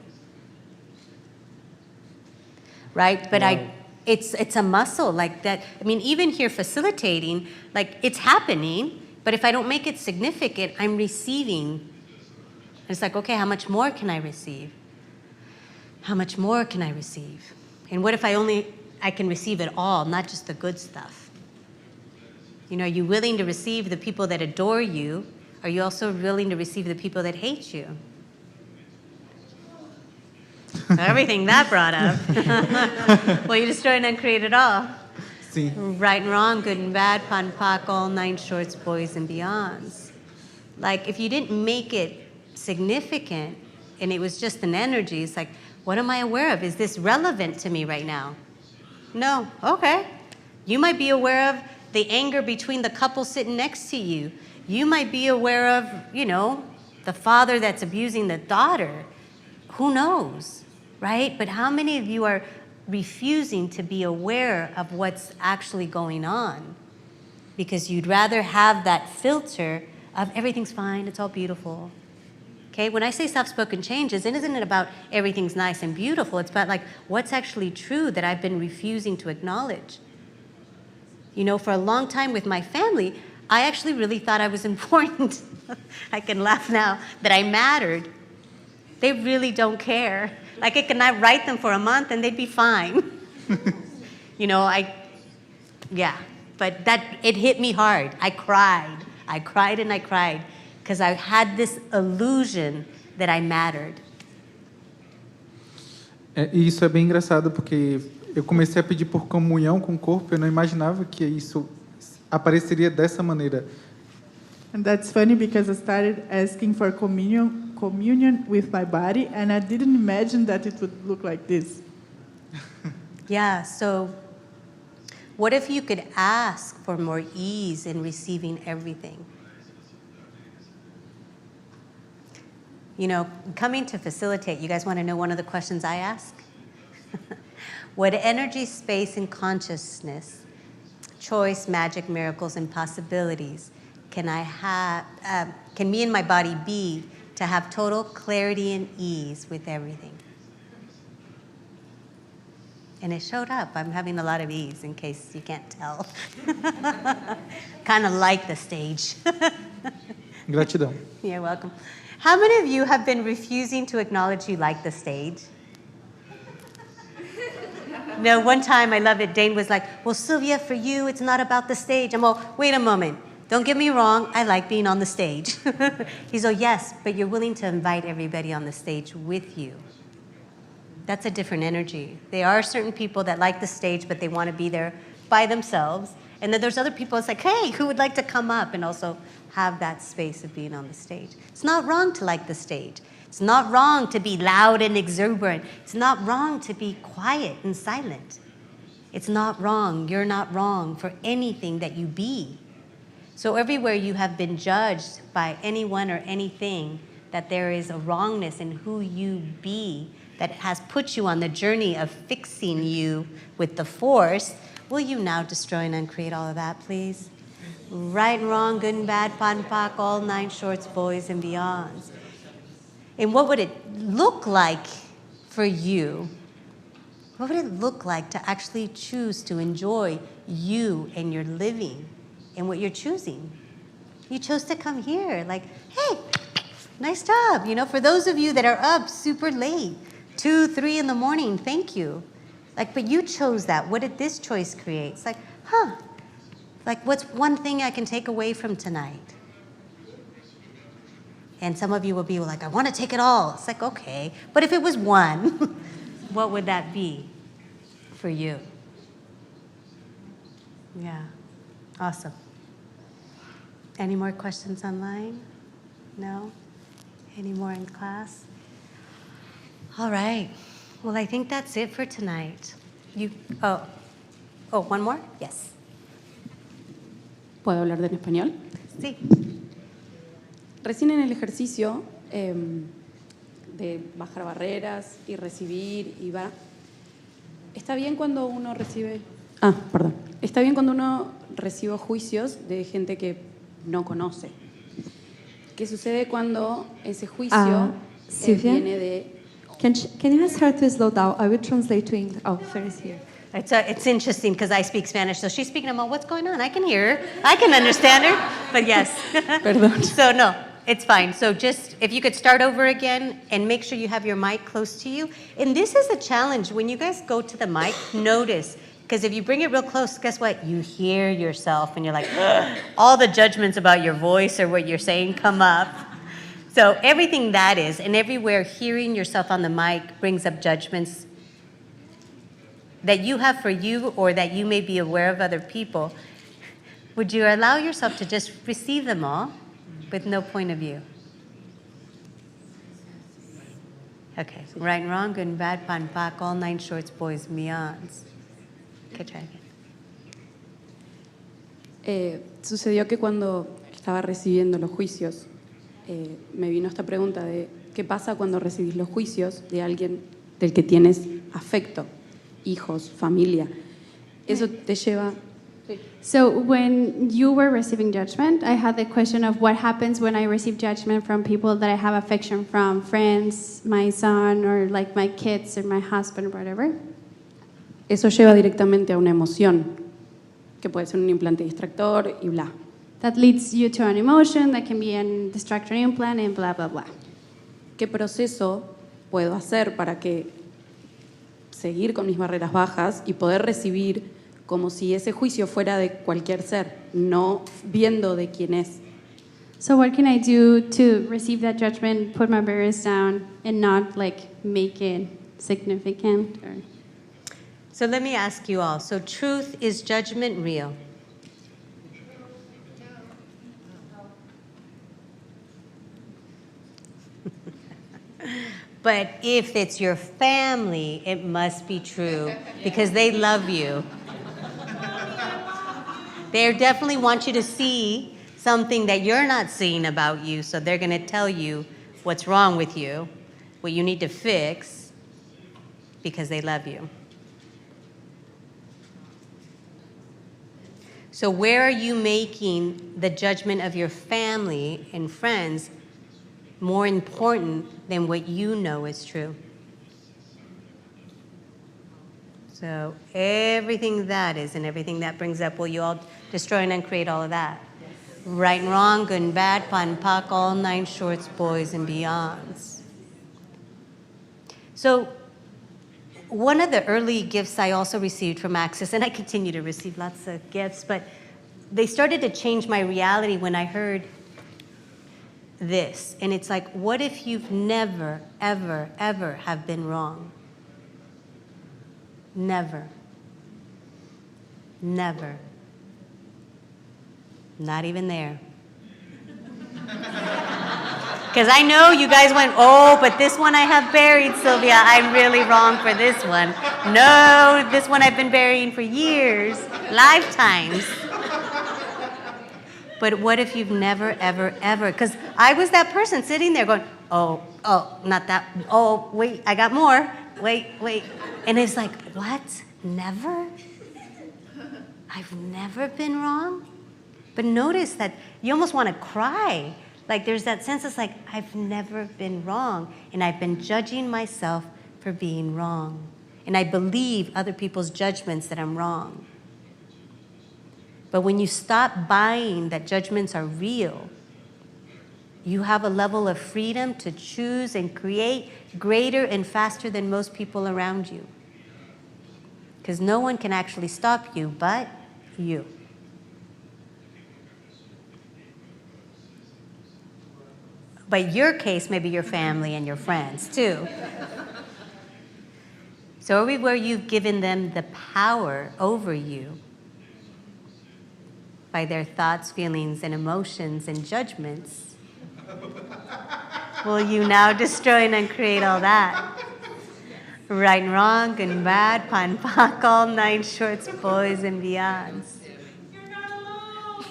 Right? But wow. It's a muscle like that. I mean, even here facilitating, like it's happening, but if I don't make it significant, I'm receiving. And it's like, okay, how much more can I receive? How much more can I receive? And what if I can receive it all, not just the good stuff? You know, are you willing to receive the people that adore you? Are you also willing to receive the people that hate you? Everything that brought up. Well, you destroy and uncreate it all. Sim. Right and wrong, good and bad, pan pak, all nine shorts, boys and beyonds. Like, if you didn't make it significant and it was just an energy, it's like, what am I aware of? Is this relevant to me right now? No. Okay. You might be aware of the anger between the couple sitting next to you. You might be aware of, you know, the father that's abusing the daughter. Who knows, right? But how many of you are refusing to be aware of what's actually going on because you'd rather have that filter of everything's fine, it's all beautiful? Okay, when I say soft-spoken changes, it isn't about everything's nice and beautiful. It's about like what's actually true that I've been refusing to acknowledge. You know, for a long time with my family, I actually really thought I was important. I can laugh now that I mattered. They really don't care. Like I cannot write them for a month and they'd be fine. You know, yeah, but it hit me hard. I cried and I cried because I had this illusion that I mattered. E isso é bem engraçado porque eu comecei a pedir por comunhão com o corpo, eu não imaginava que isso apareceria dessa maneira. And that's funny because I started asking for communion with my body, and I didn't imagine that it would look like this. Yeah, so what if you could ask for more ease in receiving everything? You know, coming to facilitate, you guys want to know one of the questions I ask? What energy, space, and consciousness, choice, magic, miracles, and possibilities can me and my body be to have total clarity and ease with everything? And it showed up. I'm having a lot of ease, in case you can't tell. Kind of like the stage. Gratidão. You're welcome. How many of you have been refusing to acknowledge you like the stage? No, one time, I love it, Dane was like, well, Sylvia, for you, it's not about the stage. I'm all, wait a moment. Don't get me wrong, I like being on the stage. He's all, yes, but you're willing to invite everybody on the stage with you. That's a different energy. There are certain people that like the stage, but they want to be there by themselves. And then there's other people, it's like, hey, who would like to come up and also have that space of being on the stage? It's not wrong to like the stage. It's not wrong to be loud and exuberant. It's not wrong to be quiet and silent. It's not wrong. You're not wrong for anything that you be. So everywhere you have been judged by anyone or anything, that there is a wrongness in who you be that has put you on the journey of fixing you with the force, will you now destroy and uncreate all of that, please? Right and wrong, good and bad, pot and pock, all 9 shorts, boys and beyonds. And what would it look like for you? What would it look like to actually choose to enjoy you and your living and what you're choosing? You chose to come here, like, hey, nice job. You know, for those of you that are up super late, 2, 3 in the morning, thank you. Like, but you chose that. What did this choice create? It's like, like, what's one thing I can take away from tonight? And some of you will be like, I want to take it all. It's like, okay. But if it was one, what would that be for you? Yeah. Awesome. Any more questions online? No? Any more in class? All right. Well, I think that's it for tonight. One more? Yes. ¿Puedo hablar en español? Sí. Recién en el ejercicio de bajar barreras y recibir y va. Está bien cuando uno recibe. Está bien cuando uno recibe juicios de gente que no conoce. ¿Qué sucede cuando ese juicio viene de? Can you ask her to slow down? I will translate to English. Oh, Ferris here. It's interesting because I speak Spanish, so she's speaking. I'm all, what's going on? I can hear her. I can understand her. But yes. Perdón. So no, it's fine. So just, if you could start over again and make sure you have your mic close to you. And this is a challenge. When you guys go to the mic, notice. Because if you bring it real close, guess what? You hear yourself and you're like, ugh. All the judgments about your voice or what you're saying come up. So everything that is, and everywhere hearing yourself on the mic brings up judgments that you have for you or that you may be aware of other people, would you allow yourself to just receive them all with no point of view? Okay, right and wrong, good and bad, pot and pock, all 9 shorts, boys and beyonds. Okay, try again. Sucedió que cuando estaba recibiendo los juicios, me vino esta pregunta de ¿qué pasa cuando recibís los juicios de alguien del que tienes afecto? Hijos, familia. Eso te lleva. So when you were receiving judgment, I had the question of what happens when I receive judgment from people that I have affection from, friends, my son, or like my kids or my husband or whatever. Eso lleva directamente a una emoción, que puede ser un implante distractor y bla. That leads you to an emotion that can be a distractor implant and blah, blah, blah. ¿Qué proceso puedo hacer para que seguir con mis barreras bajas y poder recibir como si ese juicio fuera de cualquier ser, no viendo de quién es? So what can I do to receive that judgment, put my barriers down, and not like make it significant? So let me ask you all. So truth, is judgment real? But if it's your family, it must be true because they love you. They definitely want you to see something that you're not seeing about you, so they're going to tell you what's wrong with you, what you need to fix, because they love you. So where are you making the judgment of your family and friends more important than what you know is true? So everything that is and everything that brings up, will you all destroy and uncreate all of that? Right and wrong, good and bad, pot and pock, all 9 shorts, boys and beyonds. So one of the early gifts I also received from Access, and I continue to receive lots of gifts, but they started to change my reality when I heard this. And it's like, what if you've never, ever, ever have been wrong? Never. Never. Not even there. Because I know you guys went, oh, but this one I have buried, Sylvia. I'm really wrong for this one. No, this one I've been burying for years, lifetimes. But what if you've never, ever, ever? Because I was that person sitting there going, oh, not that. Oh, wait, I got more. Wait. And it's like, what? Never? I've never been wrong? But notice that you almost want to cry. Like there's that sense it's like, I've never been wrong. And I've been judging myself for being wrong. And I believe other people's judgments that I'm wrong. But when you stop buying that judgments are real, you have a level of freedom to choose and create greater and faster than most people around you. Because no one can actually stop you but you. But your case, maybe your family and your friends too. So everywhere you've given them the power over you by their thoughts, feelings, and emotions and judgments, will you now destroy and uncreate all that? Right and wrong, good and bad, pot and pock, all 9 shorts, boys and beyonds. You're not alone.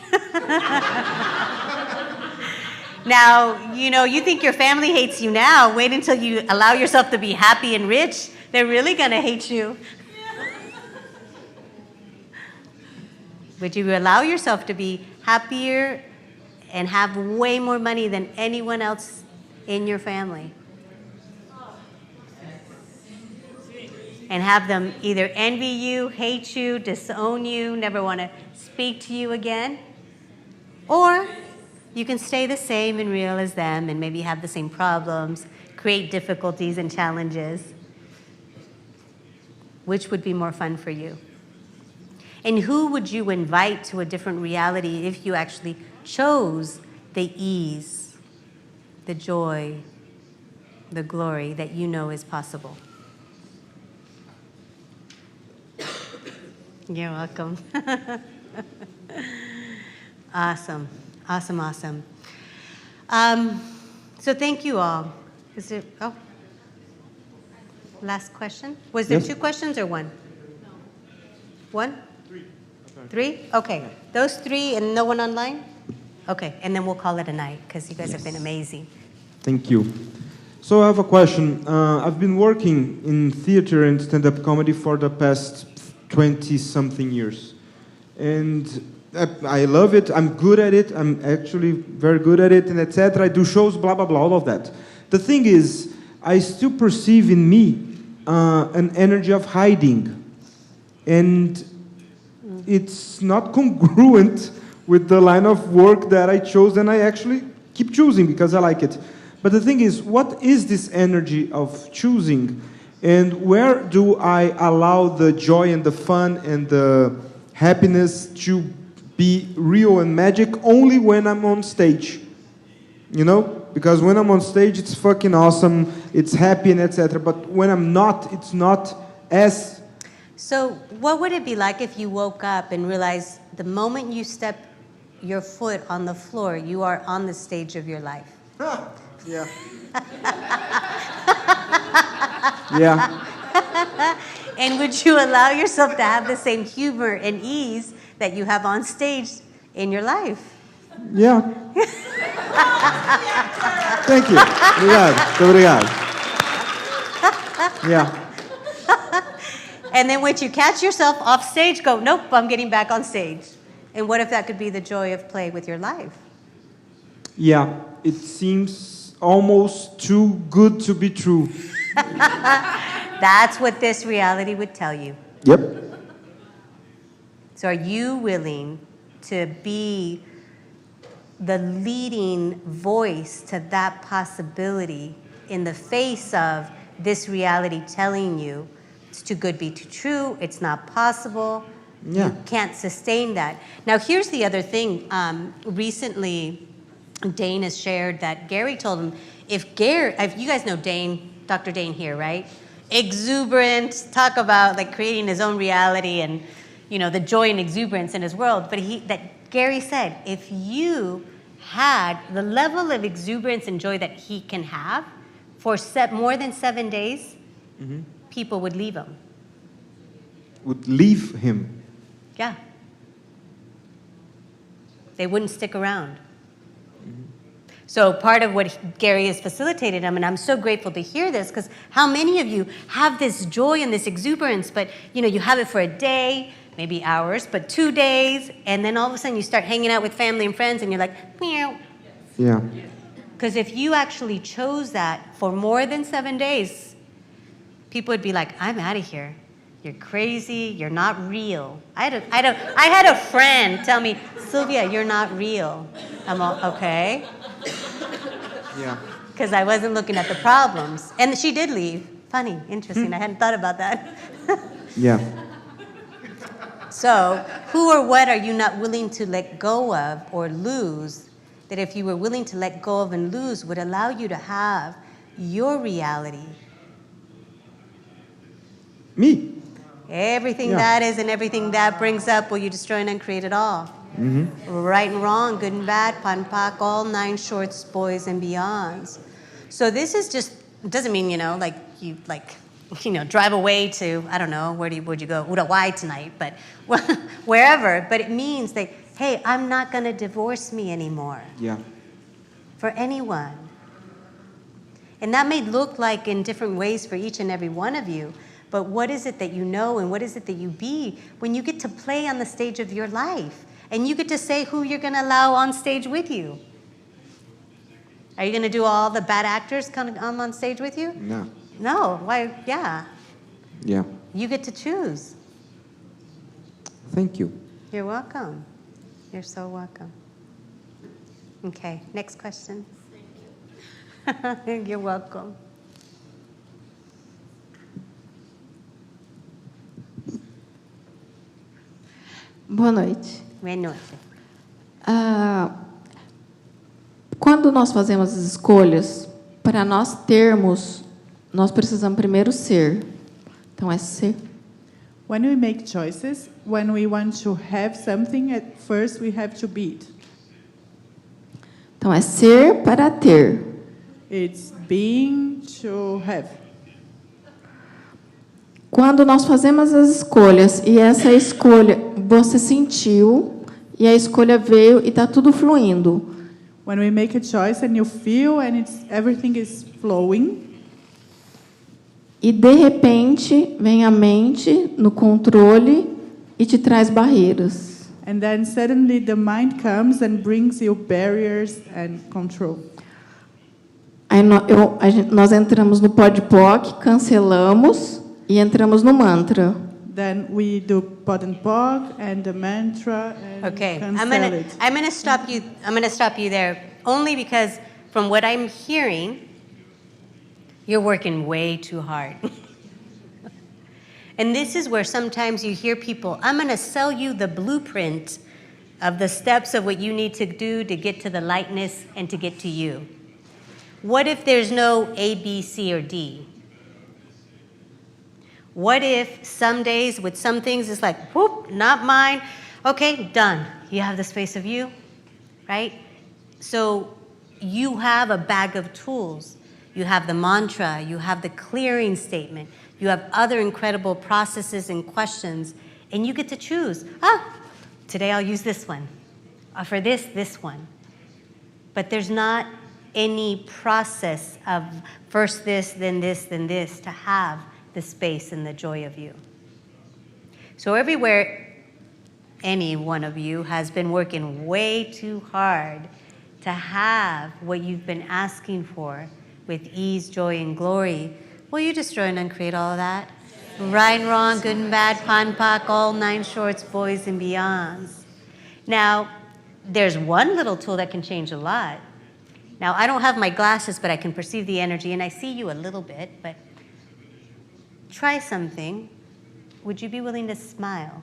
Now, you think your family hates you now. Wait until you allow yourself to be happy and rich. They're really going to hate you. Would you allow yourself to be happier and have way more money than anyone else in your family? And have them either envy you, hate you, disown you, never want to speak to you again? Or you can stay the same and real as them and maybe have the same problems, create difficulties and challenges. Which would be more fun for you? And who would you invite to a different reality if you actually chose the ease, the joy, the glory that you know is possible? You're welcome. Awesome. So thank you all. Is there, last question? Was there 2 questions or 1? 1? 3? Okay. Those 3 and no one online? Okay. And then we'll call it a night because you guys have been amazing. Thank you. So I have a question. I've been working in theater and stand-up comedy for the past 20-something years. And I love it. I'm good at it. I'm actually very good at it, and etc. I do shows, blah, blah, blah, all of that. The thing is, I still perceive in me an energy of hiding. And it's not congruent with the line of work that I chose, and I actually keep choosing because I like it. But the thing is, what is this energy of choosing? And where do I allow the joy and the fun and the happiness to be real and magic only when I'm on stage? Because when I'm on stage, it's fucking awesome, it's happy and etc. But when I'm not, it's not as... So what would it be like if you woke up and realized the moment you step your foot on the floor, you are on the stage of your life? Yeah. Yeah. And would you allow yourself to have the same humor and ease that you have on stage in your life? Yeah. Thank you. Obrigado. Yeah. And then when you catch yourself off stage, go, nope, I'm getting back on stage. And what if that could be the joy of play with your life? Yeah. It seems almost too good to be true. That's what this reality would tell you. Yep. So are you willing to be the leading voice to that possibility in the face of this reality telling you it's too good to be too true, it's not possible, Yeah. you can't sustain that. Now here's the other thing. Recently, Dane has shared that Gary told him, if you guys know Dane, Dr. Dane here, right? Exuberant, talk about like creating his own reality and the joy and exuberance in his world. But Gary said, if you had the level of exuberance and joy that he can have for more than 7 days, people would leave him. Would leave him. Yeah. They wouldn't stick around. So part of what Gary has facilitated, and I'm so grateful to hear this, because how many of you have this joy and this exuberance, but you have it for a day, maybe hours, but 2 days, and then all of a sudden you start hanging out with family and friends, and you're like, meow. Yeah. Because if you actually chose that for more than 7 days, people would be like, I'm out of here. You're crazy. You're not real. I had a friend tell me, Sylvia, you're not real. I'm all, okay. Yeah. Because I wasn't looking at the problems. And she did leave. Funny, interesting. I hadn't thought about that. Yeah. So, who or what are you not willing to let go of or lose that if you were willing to let go of and lose would allow you to have your reality? Me. Everything Yeah. that is and everything that brings up, will you destroy and uncreate it all? Right and wrong, good and bad, pan pak, all 9 shorts, boys and beyonds. So this is just, it doesn't mean, drive away to, I don't know, where'd you go? Uruguay tonight, but wherever. But it means that, hey, I'm not going to divorce me anymore. Yeah. For anyone. And that may look like in different ways for each and every one of you, but what is it that you know and what is it that you be when you get to play on the stage of your life and you get to say who you're going to allow on stage with you? Are you going to do all the bad actors come on stage with you? No. No. Why? Yeah. Yeah. You get to choose. Thank you. You're welcome. You're so welcome. Okay, next question. Thank you. You're welcome. Boa noite. Boa noite. Quando nós fazemos as escolhas, para nós termos, nós precisamos primeiro ser. Então, é ser. When we make choices, when we want to have something, at first we have to be it. Então, é ser para ter. It's being to have. Quando nós fazemos as escolhas e essa escolha você sentiu e a escolha veio e está tudo fluindo. When we make a choice and you feel and everything is flowing. E de repente vem a mente no controle e te traz barreiras. And then suddenly the mind comes and brings you barriers and control. Aí nós entramos no podpoc, cancelamos e entramos no mantra. Then we do pod and pog and the mantra and Okay, cancel it. I'm gonna stop you. I'm gonna stop you there only because from what I'm hearing, you're working way too hard. And this is where sometimes you hear people, I'm gonna sell you the blueprint of the steps of what you need to do to get to the lightness and to get to you. What if there's no A, B, C, or D? What if some days with some things it's like, whoop, not mine. Okay, done. You have the space of you, right? So you have a bag of tools. you have the mantra, you have the clearing statement, you have other incredible processes and questions, and you get to choose. Today I'll use this one. For this one. But there's not any process of first this, then this, then this, to have the space and the joy of you. So everywhere any one of you has been working way too hard to have what you've been asking for with ease, joy, and glory, will you destroy and uncreate all of that? Right and wrong, good and bad, pon poc, all 9 shorts, boys and beyonds. Now, there's one little tool that can change a lot. Now, I don't have my glasses, but I can perceive the energy, and I see you a little bit, but try something. Would you be willing to smile?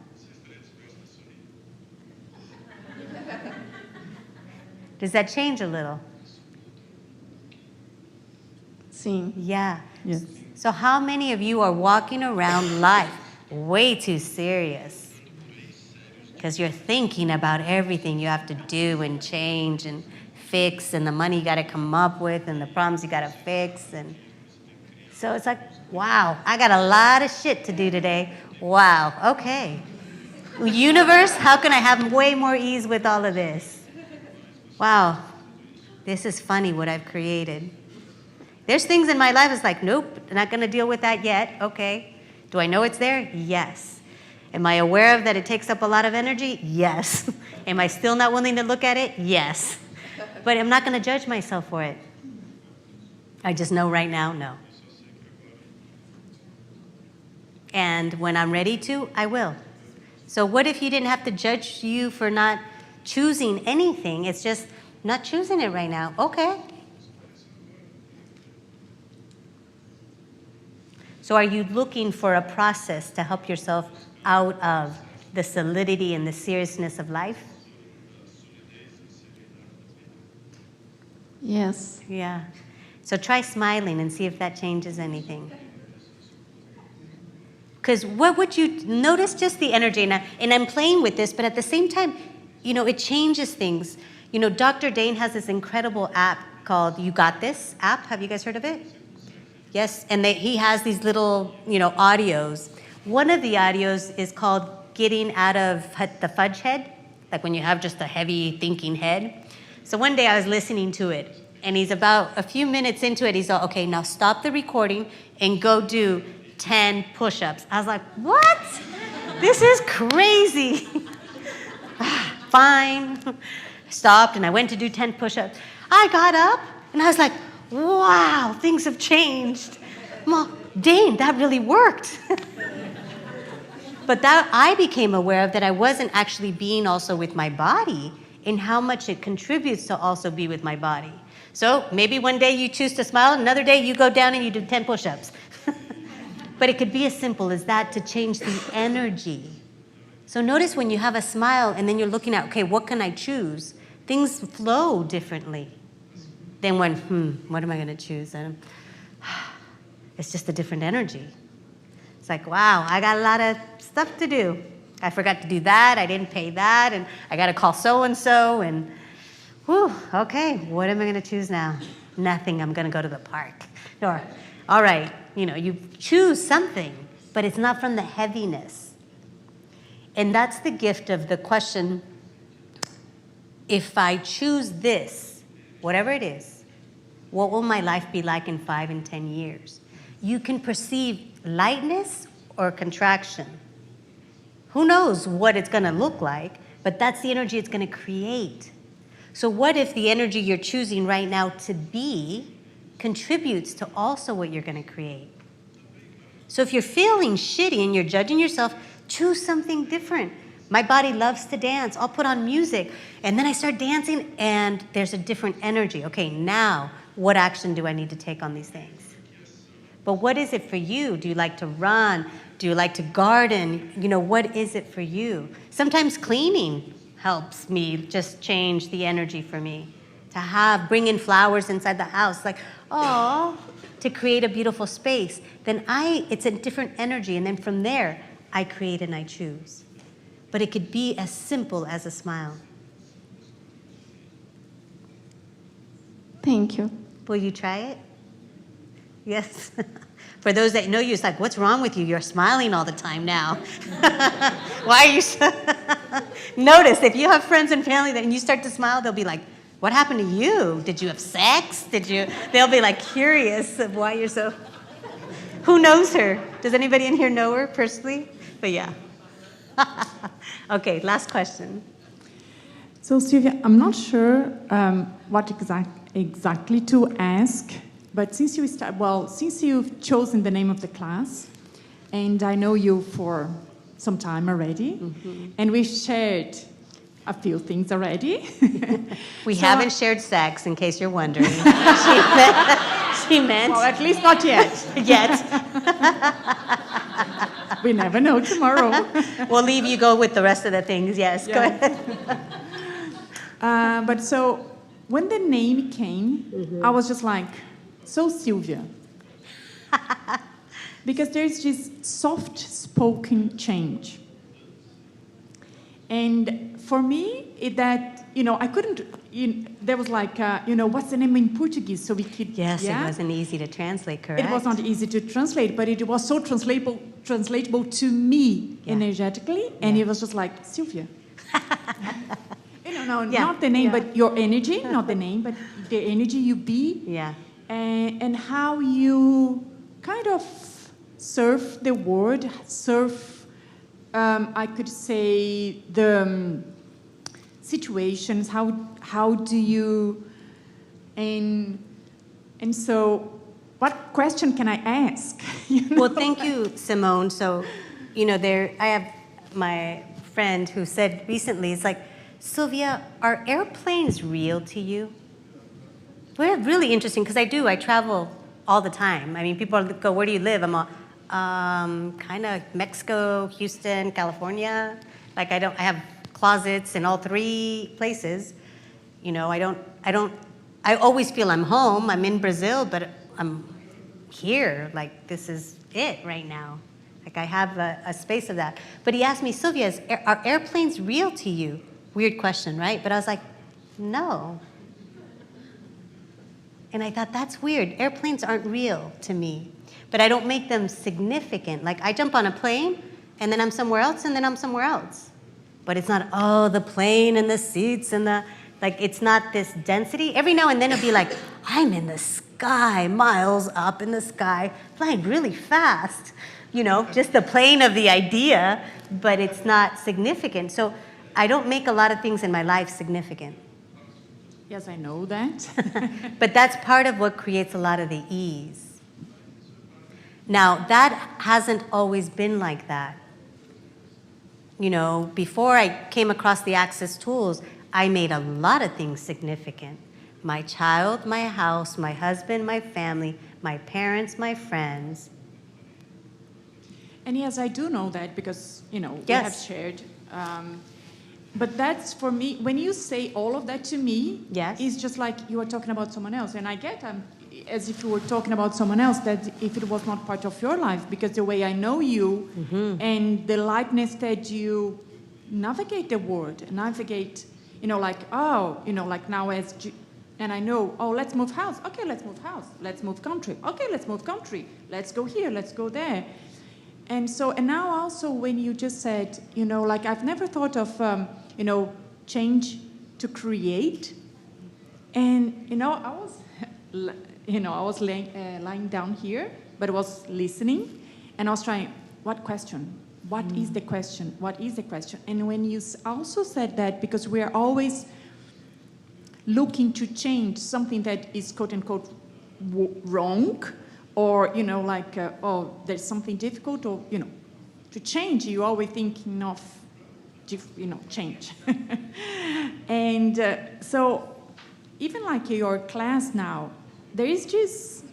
Does that change a little? Sim. Yeah. Yes. So how many of you are walking around life way too serious? Because you're thinking about everything you have to do and change and fix, and the money you got to come up with, and the problems you got to fix. And so it's like, wow, I got a lot of shit to do today. Wow, okay. Universe, how can I have way more ease with all of this? Wow, this is funny what I've created. There's things in my life that's like, nope, not going to deal with that yet. Okay. Do I know it's there? Yes. Am I aware of that it takes up a lot of energy? Yes. Am I still not willing to look at it? Yes. But I'm not going to judge myself for it. I just know right now, no. And when I'm ready to, I will. So what if you didn't have to judge you for not choosing anything? It's just not choosing it right now. Okay. So are you looking for a process to help yourself out of the solidity and the seriousness of life? Yes. Yeah. So try smiling and see if that changes anything. Because what would you notice? Just the energy, and I'm playing with this, but at the same time, it changes things. Dr. Dane has this incredible app called You Got This app. Have you guys heard of it? Yes, and he has these little, audios. One of the audios is called Getting Out of the Fudge Head, like when you have just a heavy thinking head. So one day I was listening to it, and he's about a few minutes into it. He's all, okay, now stop the recording and go do 10 push-ups. I was like, what? This is crazy. Fine. Stopped, and I went to do 10 push-ups. I got up, and I was like, wow, things have changed. Well, Dane, that really worked. But that I became aware of that I wasn't actually being also with my body and how much it contributes to also be with my body. So maybe one day you choose to smile, another day you go down and you do 10 push-ups. But it could be as simple as that to change the energy. So notice when you have a smile and then you're looking at, okay, what can I choose? Things flow differently than when, what am I going to choose? It's just a different energy. It's like, wow, I got a lot of stuff to do. I forgot to do that, I didn't pay that, and I got to call so-and-so, and whew, okay, what am I going to choose now? Nothing, I'm going to go to the park. Or, all right, you choose something, but it's not from the heaviness. And that's the gift of the question, if I choose this, whatever it is, what will my life be like in 5 and 10 years? You can perceive lightness or contraction. Who knows what it's going to look like, but that's the energy it's going to create. So what if the energy you're choosing right now to be contributes to also what you're going to create? So if you're feeling shitty and you're judging yourself, choose something different. My body loves to dance. I'll put on music, and then I start dancing, and there's a different energy. Okay, now what action do I need to take on these things? But what is it for you? Do you like to run? Do you like to garden? What is it for you? Sometimes cleaning helps me just change the energy for me. To bring in flowers inside the house, like, oh, to create a beautiful space. Then it's a different energy, and then from there, I create and I choose. But it could be as simple as a smile. Thank you. Will you try it? Yes. For those that know you, it's like, what's wrong with you? You're smiling all the time now. Why are you so... Notice, if you have friends and family that and you start to smile, they'll be like, what happened to you? Did you have sex? They'll be like curious of why you're so... Who knows her? Does anybody in here know her personally? But yeah. Okay, last question. So Sylvia, I'm not sure what exactly to ask, but since you've chosen the name of the class, and I know you for some time already, and we've shared a few things already. We haven't shared sex, in case you're wondering. She meant... Well, at least not yet. Yet. We never know tomorrow. We'll leave you go with the rest of the things. Yes, go ahead. But so when the name came, I was just like, so Sylvia. Because there's this soft-spoken change. And for me, I couldn't, there was like, what's the name in Portuguese? So we could, Yes, it wasn't easy to translate, correct? It was not easy to translate, but it was so translatable to me energetically, and it was just like, Sylvia. Not the name, but your energy, not the name, but the energy you be. Yeah. And how you kind of surf the word, I could say, the situations, how do you, and so what question can I ask? Well, thank you, Simone. So, I have my friend who said recently, it's like, Sylvia, are airplanes real to you? Well, really interesting, because I travel all the time. I mean, people go, where do you live? I'm all, kind of Mexico, Houston, California. Like I have closets in all three places. I always feel I'm home. I'm in Brazil, but I'm here. Like this is it right now. Like I have a space of that. But he asked me, Sylvia, are airplanes real to you? Weird question, right? But I was like, no. And I thought, that's weird. Airplanes aren't real to me. But I don't make them significant. Like I jump on a plane, and then I'm somewhere else, and then I'm somewhere else. But it's not, the plane and the seats and it's not this density. Every now and then it'll be like, I'm in the sky, miles up in the sky, flying really fast. Just the plane of the idea, but it's not significant. So I don't make a lot of things in my life significant. Yes, I know that. But that's part of what creates a lot of the ease. Now, that hasn't always been like that. Before I came across the Access tools, I made a lot of things significant. My child, my house, my husband, my family, my parents, my friends. And yes, I do know that because, we have shared. But that's for me, when you say all of that to me, it's just like you are talking about someone else. And I get as if you were talking about someone else, that if it was not part of your life, because the way I know you and the lightness that you navigate the world, like now and I know, let's move house. Okay, let's move house. Let's move country. Okay, let's move country. Let's go here. Let's go there. And now also when you just said, I've never thought of, change to create. And, I was lying down here, but I was listening, and I was trying, what question? What is the question? What is the question? And when you also said that, because we are always looking to change something that is quote-unquote wrong, or, there's something difficult, or, to change, you're always thinking of, change. And so even like your class now, there is just,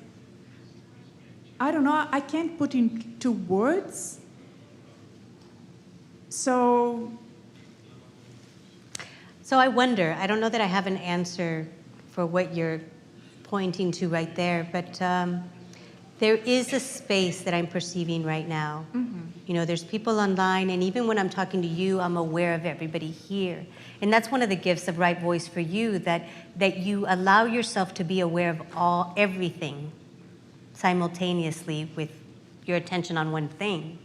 I don't know, I can't put into words. So I wonder, I don't know that I have an answer for what you're pointing to right there, but there is a space that I'm perceiving right now. There's people online, and even when I'm talking to you, I'm aware of everybody here. And that's one of the gifts of Right Voice for you, that you allow yourself to be aware of everything simultaneously with your attention on one thing.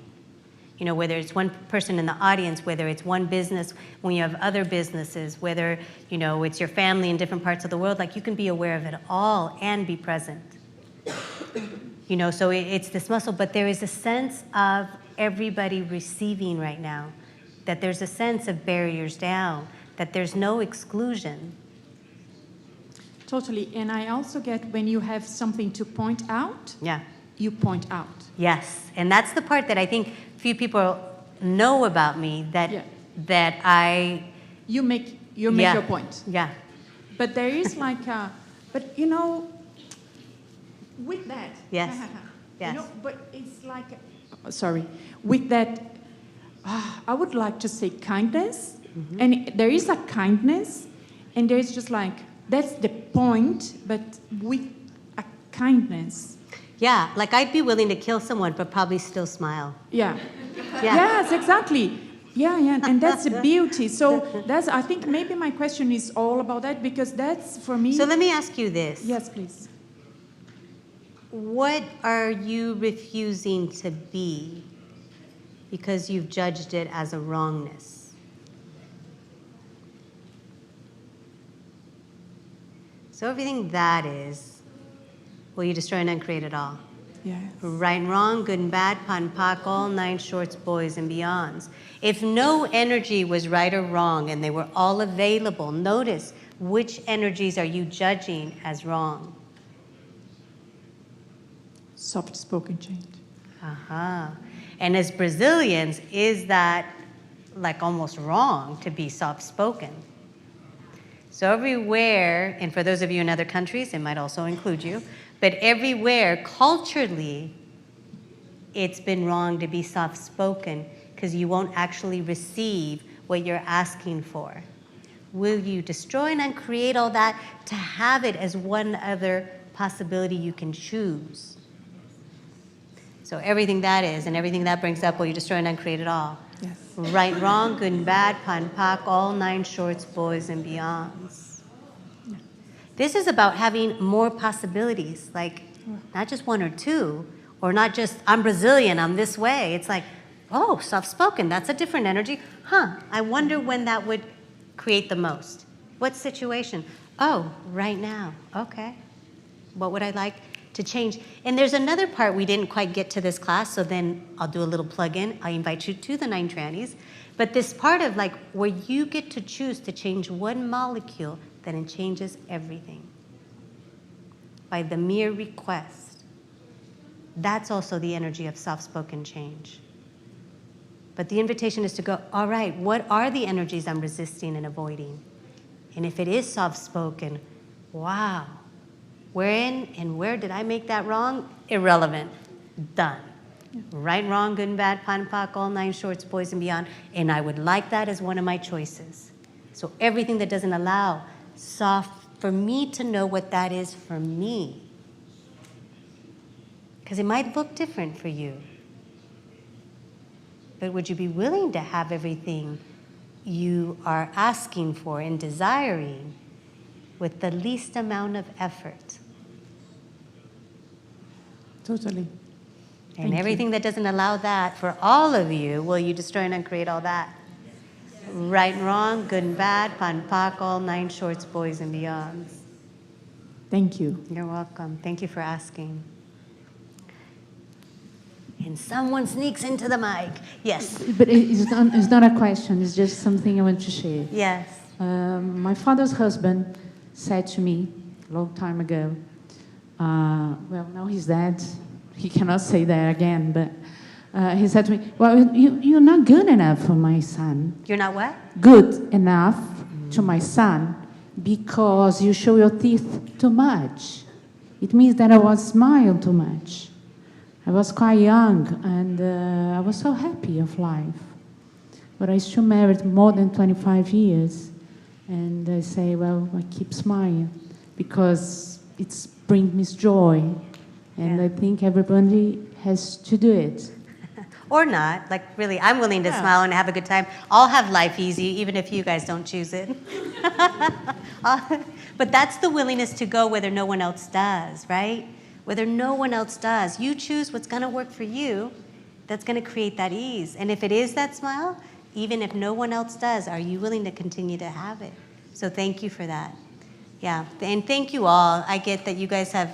You know, whether it's one person in the audience, whether it's one business, when you have other businesses, whether, you know, it's your family in different parts of the world, like you can be aware of it all and be present. You know, so it's this muscle, but there is a sense of everybody receiving right now, that there's a sense of barriers down, that there's no exclusion. Totally. And I also get when you have something to point out, Yeah. you point out. Yes, and that's the part that I think few people know about me, that Yeah. that I... You make your point. Yeah. But there is like a, but you know, with that. Yes. Yes. You know, but it's like, sorry, with that, I would like to say kindness. Mm-hmm. And there is a kindness, and there's just like, that's the point, but with a kindness. Yeah, like I'd be willing to kill someone, but probably still smile. Yeah. Yeah. Yes, exactly. Yeah, yeah, and that's the beauty. So that's, I think maybe my question is all about that, because that's for me. So let me ask you this. Yes, please. What are you refusing to be because you've judged it as a wrongness? So everything that is, will you destroy and uncreate it all? Yes. Right and wrong, good and bad, pot and pock, all nine shorts, boys and beyonds. If no energy was right or wrong and they were all available, notice which energies are you judging as wrong? Soft-spoken change. Uh-huh. And as Brazilians, is that like almost wrong to be soft-spoken? So everywhere, and for those of you in other countries, it might also include you, but everywhere, culturally, it's been wrong to be soft-spoken because you won't actually receive what you're asking for. Will you destroy and uncreate all that to have it as one other possibility you can choose? So everything that is and everything that brings up, will you destroy and uncreate it all? Yes. Right, wrong, good and bad, pot and pock, all nine shorts, boys and beyonds. This is about having more possibilities, like not just one or two, or not just, I'm Brazilian, I'm this way. It's like, oh, soft-spoken, that's a different energy. Huh, I wonder when that would create the most. What situation? Oh, right now, okay. What would I like to change? And there's another part we didn't quite get to this class, so then I'll do a little plug-in. I invite you to the 9 trannies. But this part of like where you get to choose to change one molecule, then it changes everything. By the mere request. That's also the energy of soft-spoken change. But the invitation is to go, all right, what are the energies I'm resisting and avoiding? And if it is soft-spoken, wow. Wherein and where did I make that wrong? Irrelevant. Done. Yeah. Right, wrong, good and bad, pot and pock, all nine shorts, boys and beyond. And I would like that as one of my choices. So everything that doesn't allow soft, for me to know what that is for me. Because it might look different for you. But would you be willing to have everything you are asking for and desiring with the least amount of effort? Totally. And everything that doesn't allow that for all of you, will you destroy and uncreate all that? Right and wrong, good and bad, pot and pock, all nine shorts, boys and beyonds. Thank you. You're welcome. Thank you for asking. And someone sneaks into the mic. Yes. But it's not a question. It's just something I want to share. Yes. My father's husband said to me a long time ago, well, now he's dead. He cannot say that again, but he said to me, well, you're not good enough for my son. You're not what? Good enough to my son because you show your teeth too much. It means that I was smile too much. I was quite young, and I was so happy of life. But I still married more than 25 years. And I say, well, I keep smiling because it brings me joy. And I think everybody has to do it. Or not. Like, really, I'm willing to smile and have a good time. I'll have life easy, even if you guys don't choose it. But that's the willingness to go whether no one else does, right? whether no one else does. You choose what's going to work for you that's going to create that ease. And if it is that smile, even if no one else does, are you willing to continue to have it? So thank you for that. Yeah, and thank you all. I get that you guys have,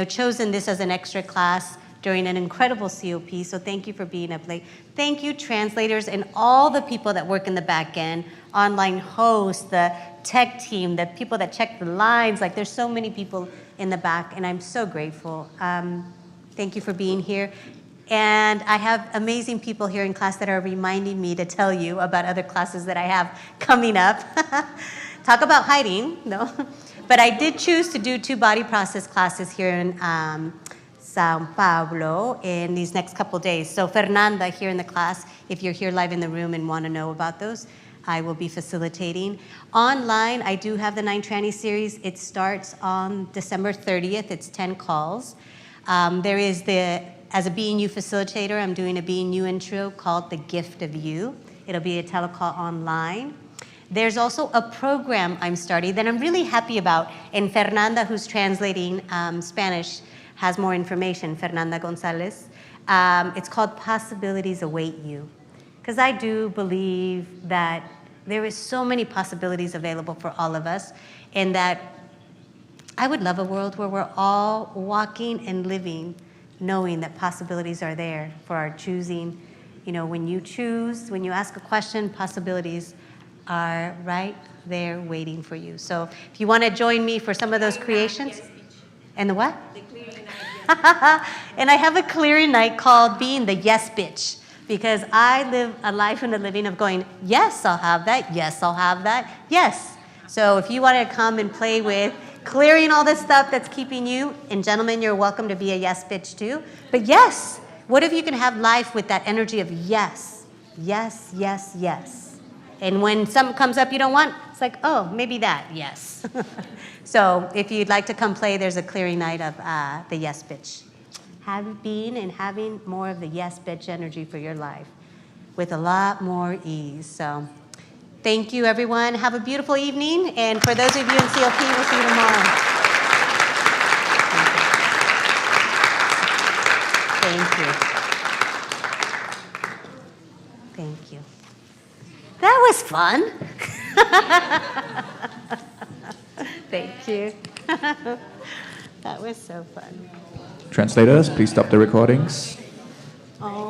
chosen this as an extra class during an incredible COP, so thank you for being up late. Thank you, translators, and all the people that work in the back end, online hosts, the tech team, the people that check the lines. Like, there's so many people in the back, and I'm so grateful. Thank you for being here. And I have amazing people here in class that are reminding me to tell you about other classes that I have coming up. Talk about hiding, no? But I did choose to do 2 body process classes here in Sao Paulo in these next couple days. So Fernanda here in the class, if you're here live in the room and want to know about those, I will be facilitating. Online, I do have the 9 Tranny series. It starts on December 30th. It's 10 calls. There is as a Being You facilitator, I'm doing a Being You intro called The Gift of You. It'll be a telecall online. There's also a program I'm starting that I'm really happy about, and Fernanda, who's translating Spanish, has more information, Fernanda Gonzalez. It's called Possibilities Await You. Because I do believe that there is so many possibilities available for all of us, and that I would love a world where we're all walking and living knowing that possibilities are there for our choosing. When you choose, when you ask a question, possibilities are right there waiting for you. So if you want to join me for some of those creations. And the what? The clearing night. And I have a clearing night called Being the Yes Bitch, because I live a life in the living of going, yes, I'll have that. Yes, I'll have that. Yes. So if you want to come and play with clearing all this stuff that's keeping you, and gentlemen, you're welcome to be a yes bitch too. But yes, what if you can have life with that energy of yes, yes, yes, yes. And when something comes up you don't want, it's like, oh, maybe that, yes. So if you'd like to come play, there's a clearing night of the yes bitch. Having more of the yes bitch energy for your life with a lot more ease. So thank you, everyone. Have a beautiful evening. And for those of you in CLP, we'll see you tomorrow. Thank you. Thank you. That was fun. Thank you. That was so fun. Translators, please stop the recordings. Oh.